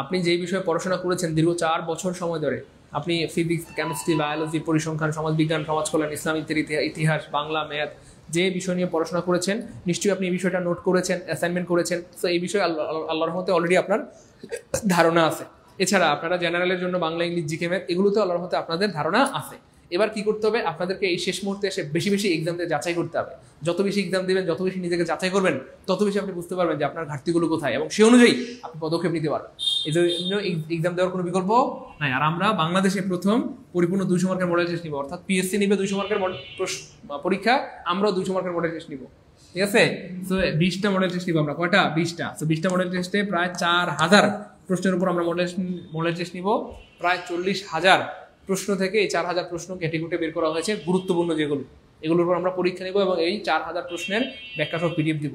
আপনি যেই বিষয়ে পড়াশোনা করেছেন দীর্ঘ 4 বছর সময় ধরে, আপনি ফিজিক্স, কেমিস্ট্রি, বায়োলজি, পরিসংখ্যান, সমাজবিজ্ঞান, সমাজ কল্যাণ, ইসলামিক ইতিহাস, বাংলা, ম্যাথ, যে বিষয় নিয়ে পড়াশোনা করেছেন নিশ্চয়ই আপনি এই বিষয়টা নোট করেছেন, অ্যাসাইনমেন্ট করেছেন। সো এই বিষয়ে আল্লাহর রহমতে অলরেডি আপনার ধারণা আছে। এছাড়া আপনারা জেনারেলের জন্য বাংলা ইংলিশ জিকে ম্যাথ এগুলোতে আল্লাহর রহমতে আপনাদের ধারণা আছে। এবার কি করতে হবে? আপনাদেরকে এই শেষ মুহূর্তে এসে বেশি বেশি এক্সাম দিয়ে যাচাই করতে হবে। যত বেশি এক্সাম দেবেন, যত বেশি নিজেকে যাচাই করবেন, তত বেশি আপনি বুঝতে পারবেন যে আপনার ঘাটতিগুলো কোথায়, এবং সেই অনুযায়ী আপনি পদক্ষেপ নিতে পারবেন। এই জন্য এক্সাম দেওয়ার কোনো বিকল্প নাই। আর আমরা বাংলাদেশে প্রথম পরিপূর্ণ 200 মার্কের মডেল টেস্ট নিব, অর্থাৎ পিএসসি নিবে 200 মার্কের পরীক্ষা, আমরাও 200 মার্কের মডেল টেস্ট নিব। ঠিক আছে? সো 20টা মডেল টেস্ট নিব আমরা। কয়টা? 20টা। সো 20টা মডেল টেস্টে প্রায় 4000 প্রশ্নের উপর আমরা মডেল টেস্ট নিব। প্রায় 40,000 প্রশ্ন থেকে এই 4000 প্রশ্ন কেটে কুটে বের করা হয়েছে গুরুত্বপূর্ণ যেগুলো, এগুলোর উপর আমরা পরীক্ষা নিব এবং এই 4000 প্রশ্নের ব্যাখ্যা সহ পিডিএফ দিব।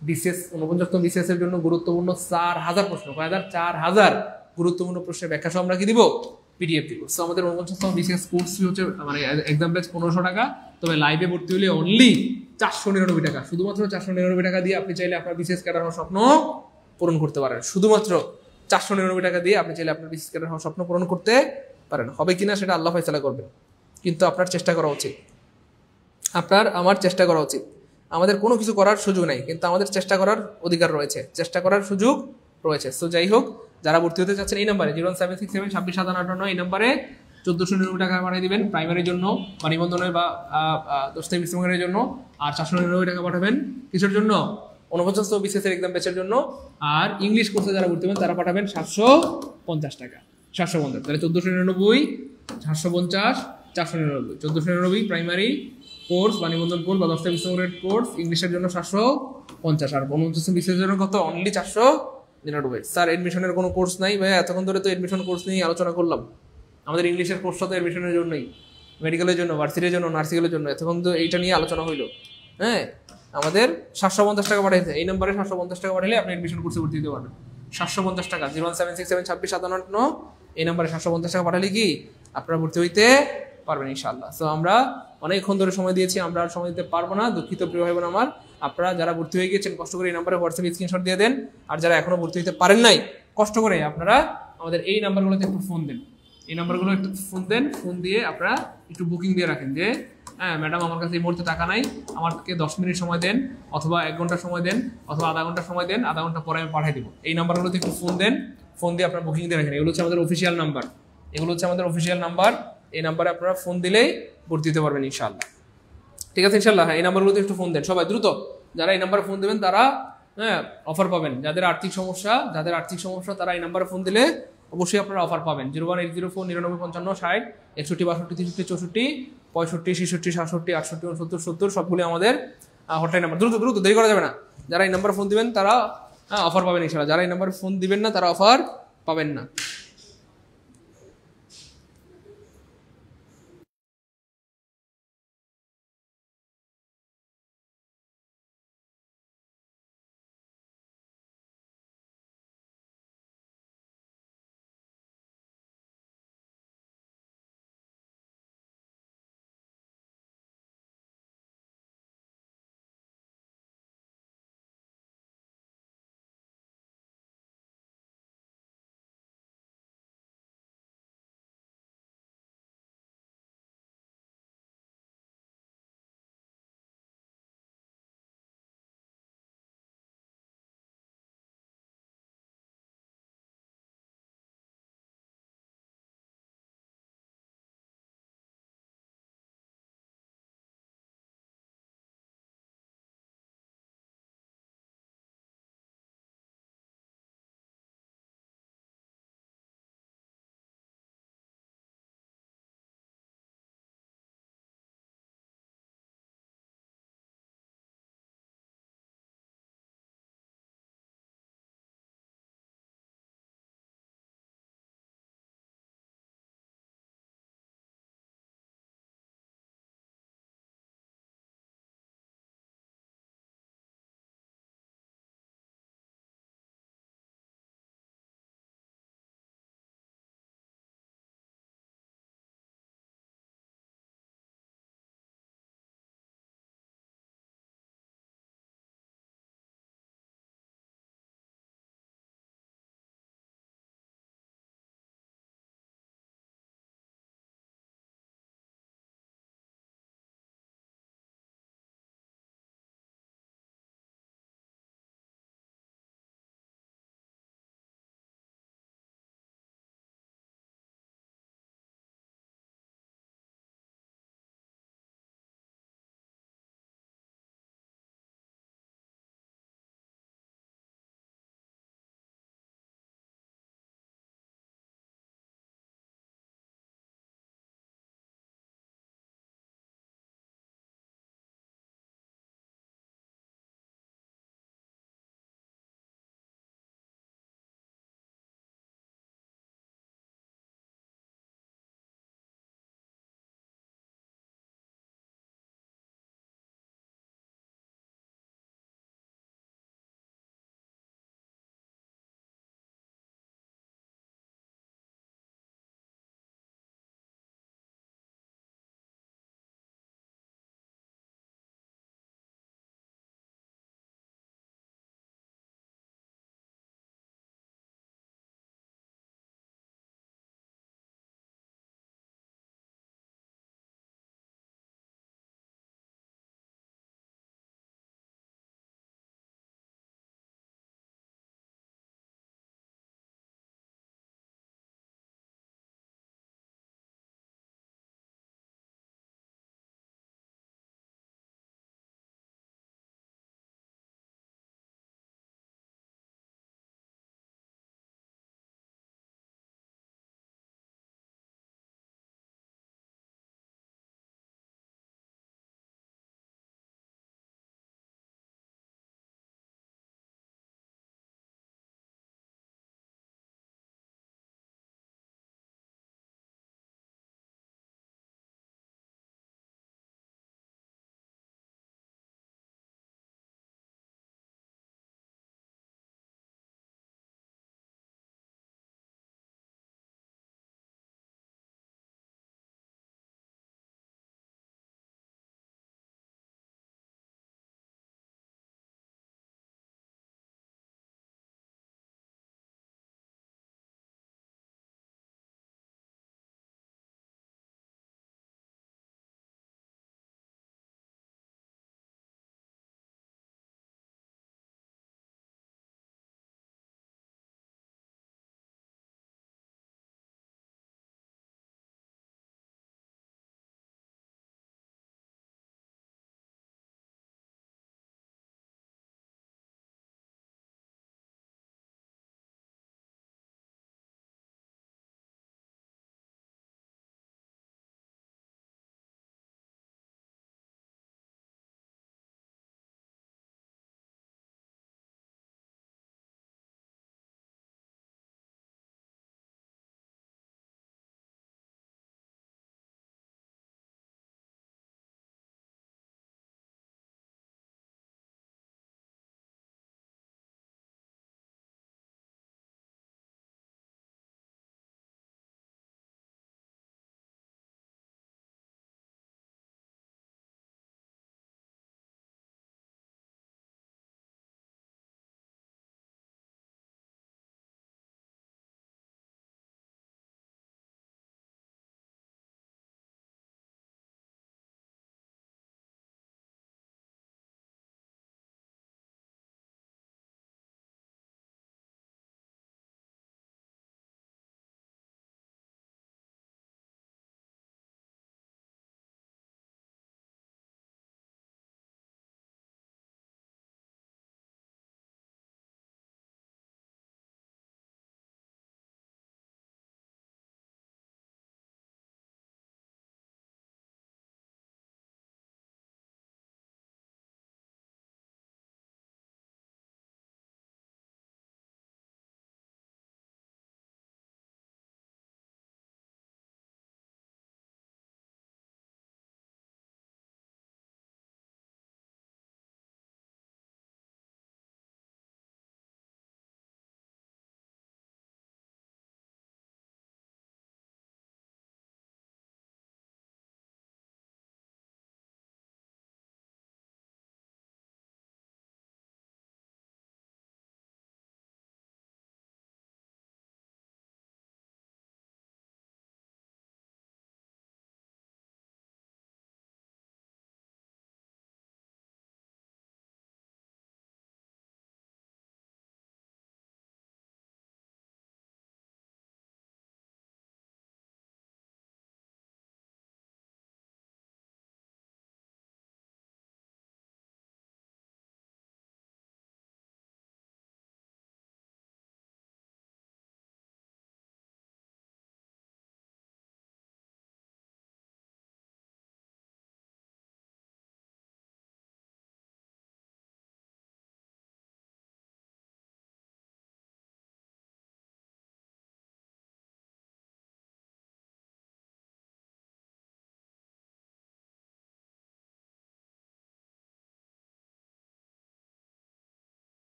বিসিএস 49তম বিসিএস এর জন্য গুরুত্বপূর্ণ 4000 প্রশ্ন, কয় হাজার? 4000 গুরুত্বপূর্ণ প্রশ্নের ব্যাখ্যা সহ আমরা কি দিব? পিডিএফ দিব। সো আমাদের 49তম বিসিএস কোর্স ফি হচ্ছে মানে এক্সাম ব্যাচ 1500 টাকা, তবে লাইভে ভর্তি হলে অনলি 499 টাকা। শুধুমাত্র 499 টাকা দিয়ে আপনি চাইলে আপনার বিসিএস ক্যাডার হওয়ার স্বপ্ন পূরণ করতে পারেন। শুধুমাত্র 499 টাকা দিয়ে আপনি চাইলে আপনার বিসিএস ক্যাডার হওয়ার স্বপ্ন পূরণ করতে পারেন। হবে কিনা সেটা আল্লাহ ফয়সালা করবেন, কিন্তু আপনার চেষ্টা করা উচিত, আপনার আমার চেষ্টা করা উচিত। আমাদের কোনো কিছু করার সুযোগ নাই, কিন্তু আমাদের চেষ্টা করার অধিকার রয়েছে, চেষ্টা করার সুযোগ রয়েছে। সো যাই হোক, যারা ভর্তি হতে চাচ্ছেন এই নাম্বারে 07667265758 এই নাম্বারে 1499 টাকা পাঠিয়ে দিবেন প্রাইমারির জন্য বা নিবন্ধনের বা 10 থেকে 20 নম্বরের জন্য, আর 499 টাকা পাঠাবেন কিসের জন্য? 49তম বিসিএস এর এক্সাম ব্যাচের জন্য। আর ইংলিশ কোর্সে যারা ভর্তি হবেন তারা পাঠাবেন 750 টাকা। 750, তাহলে 1499, 750, 499। 1499 প্রাইমারি কোর্স বা নিবন্ধন কোর্স বা 10 থেকে 20 নম্বরের কোর্স ইংলিশের জন্য 750, আর 49তম বিসিএস জন্য কত? অনলি 499। স্যার এডমিশনের কোনো কোর্স নাই ভাই? এতক্ষণ ধরে তো এডমিশন কোর্স নিয়ে আলোচনা করলাম। আমাদের ইংলিশের কোর্সটা তো এডমিশনের জন্যই, মেডিকেলের জন্য, ভার্সিটির জন্য, নার্সিংয়ের জন্য, এতক্ষণ তো এইটা নিয়ে আলোচনা হইলো। হ্যাঁ, আমাদের 750 টাকা পাঠাইতে, এই নাম্বারে 750 টাকা পাঠালে আপনি এডমিশন কোর্সে ভর্তি দিতে পারবেন। 750 টাকা, 01767265758 এই নাম্বারে 750 টাকা পাঠালে কি আপনারা ভর্তি হইতে পারবেন ইনশাআল্লাহ। সো আমরা অনেকক্ষণ ধরে সময় দিয়েছি, আমরা আর সময় দিতে পারবো না, দুঃখিত প্রিয় ভাই বোন আমার। আপনারা যারা ভর্তি হয়ে গিয়েছেন কষ্ট করে এই নাম্বারে হোয়াটসঅ্যাপে স্ক্রিনশট দিয়ে দেন, আর যারা এখনো ভর্তি হতে পারেন নাই কষ্ট করে আপনারা আমাদের এই নাম্বারগুলোতে একটু ফোন দেন, এই নাম্বারগুলো একটু ফোন দেন, ফোন দিয়ে আপনারা একটু বুকিং দিয়ে রাখেন যে হ্যাঁ ম্যাডাম আমার কাছে এই মুহূর্তে টাকা নাই, আমাকে 10 মিনিট সময় দেন, অথবা 1 ঘন্টা সময় দেন, অথবা আধা ঘন্টা সময় দেন, আধা ঘন্টা পরে আমি পাঠিয়ে দিব। এই নাম্বারগুলোতে একটু ফোন দেন, ফোন দিয়ে আপনারা বুকিং দিয়ে রাখেন। এগুলো হচ্ছে আমাদের অফিসিয়াল নাম্বার, এগুলো হচ্ছে আমাদের অফিসিয়াল নাম্বার। এই নাম্বারে আপনারা ফোন দিলেই ভর্তি দিতে পারবেন ইনশাআল্লাহ। ঠিক আছে ইনশাআল্লাহ? হ্যাঁ, এই নাম্বারগুলোতে একটু ফোন দেন সবাই দ্রুত। যারা এই নাম্বারে ফোন দেবেন তারা হ্যাঁ অফার পাবেন। যাদের আর্থিক সমস্যা তারা এই নাম্বারে ফোন দিলে অবশ্যই আপনারা অফার পাবেন। 01804 9955 60 61 62 63 64 65 66 67 68 69 70 সবগুলো আমাদের হটলাইন নাম্বার। দ্রুত দেরি করা যাবে না। যারা এই নাম্বারে ফোন দিবেন তারা অফার পাবেন ইনশাআল্লাহ, যারা এই নাম্বারে ফোন দিবেন না তারা অফার পাবেন না।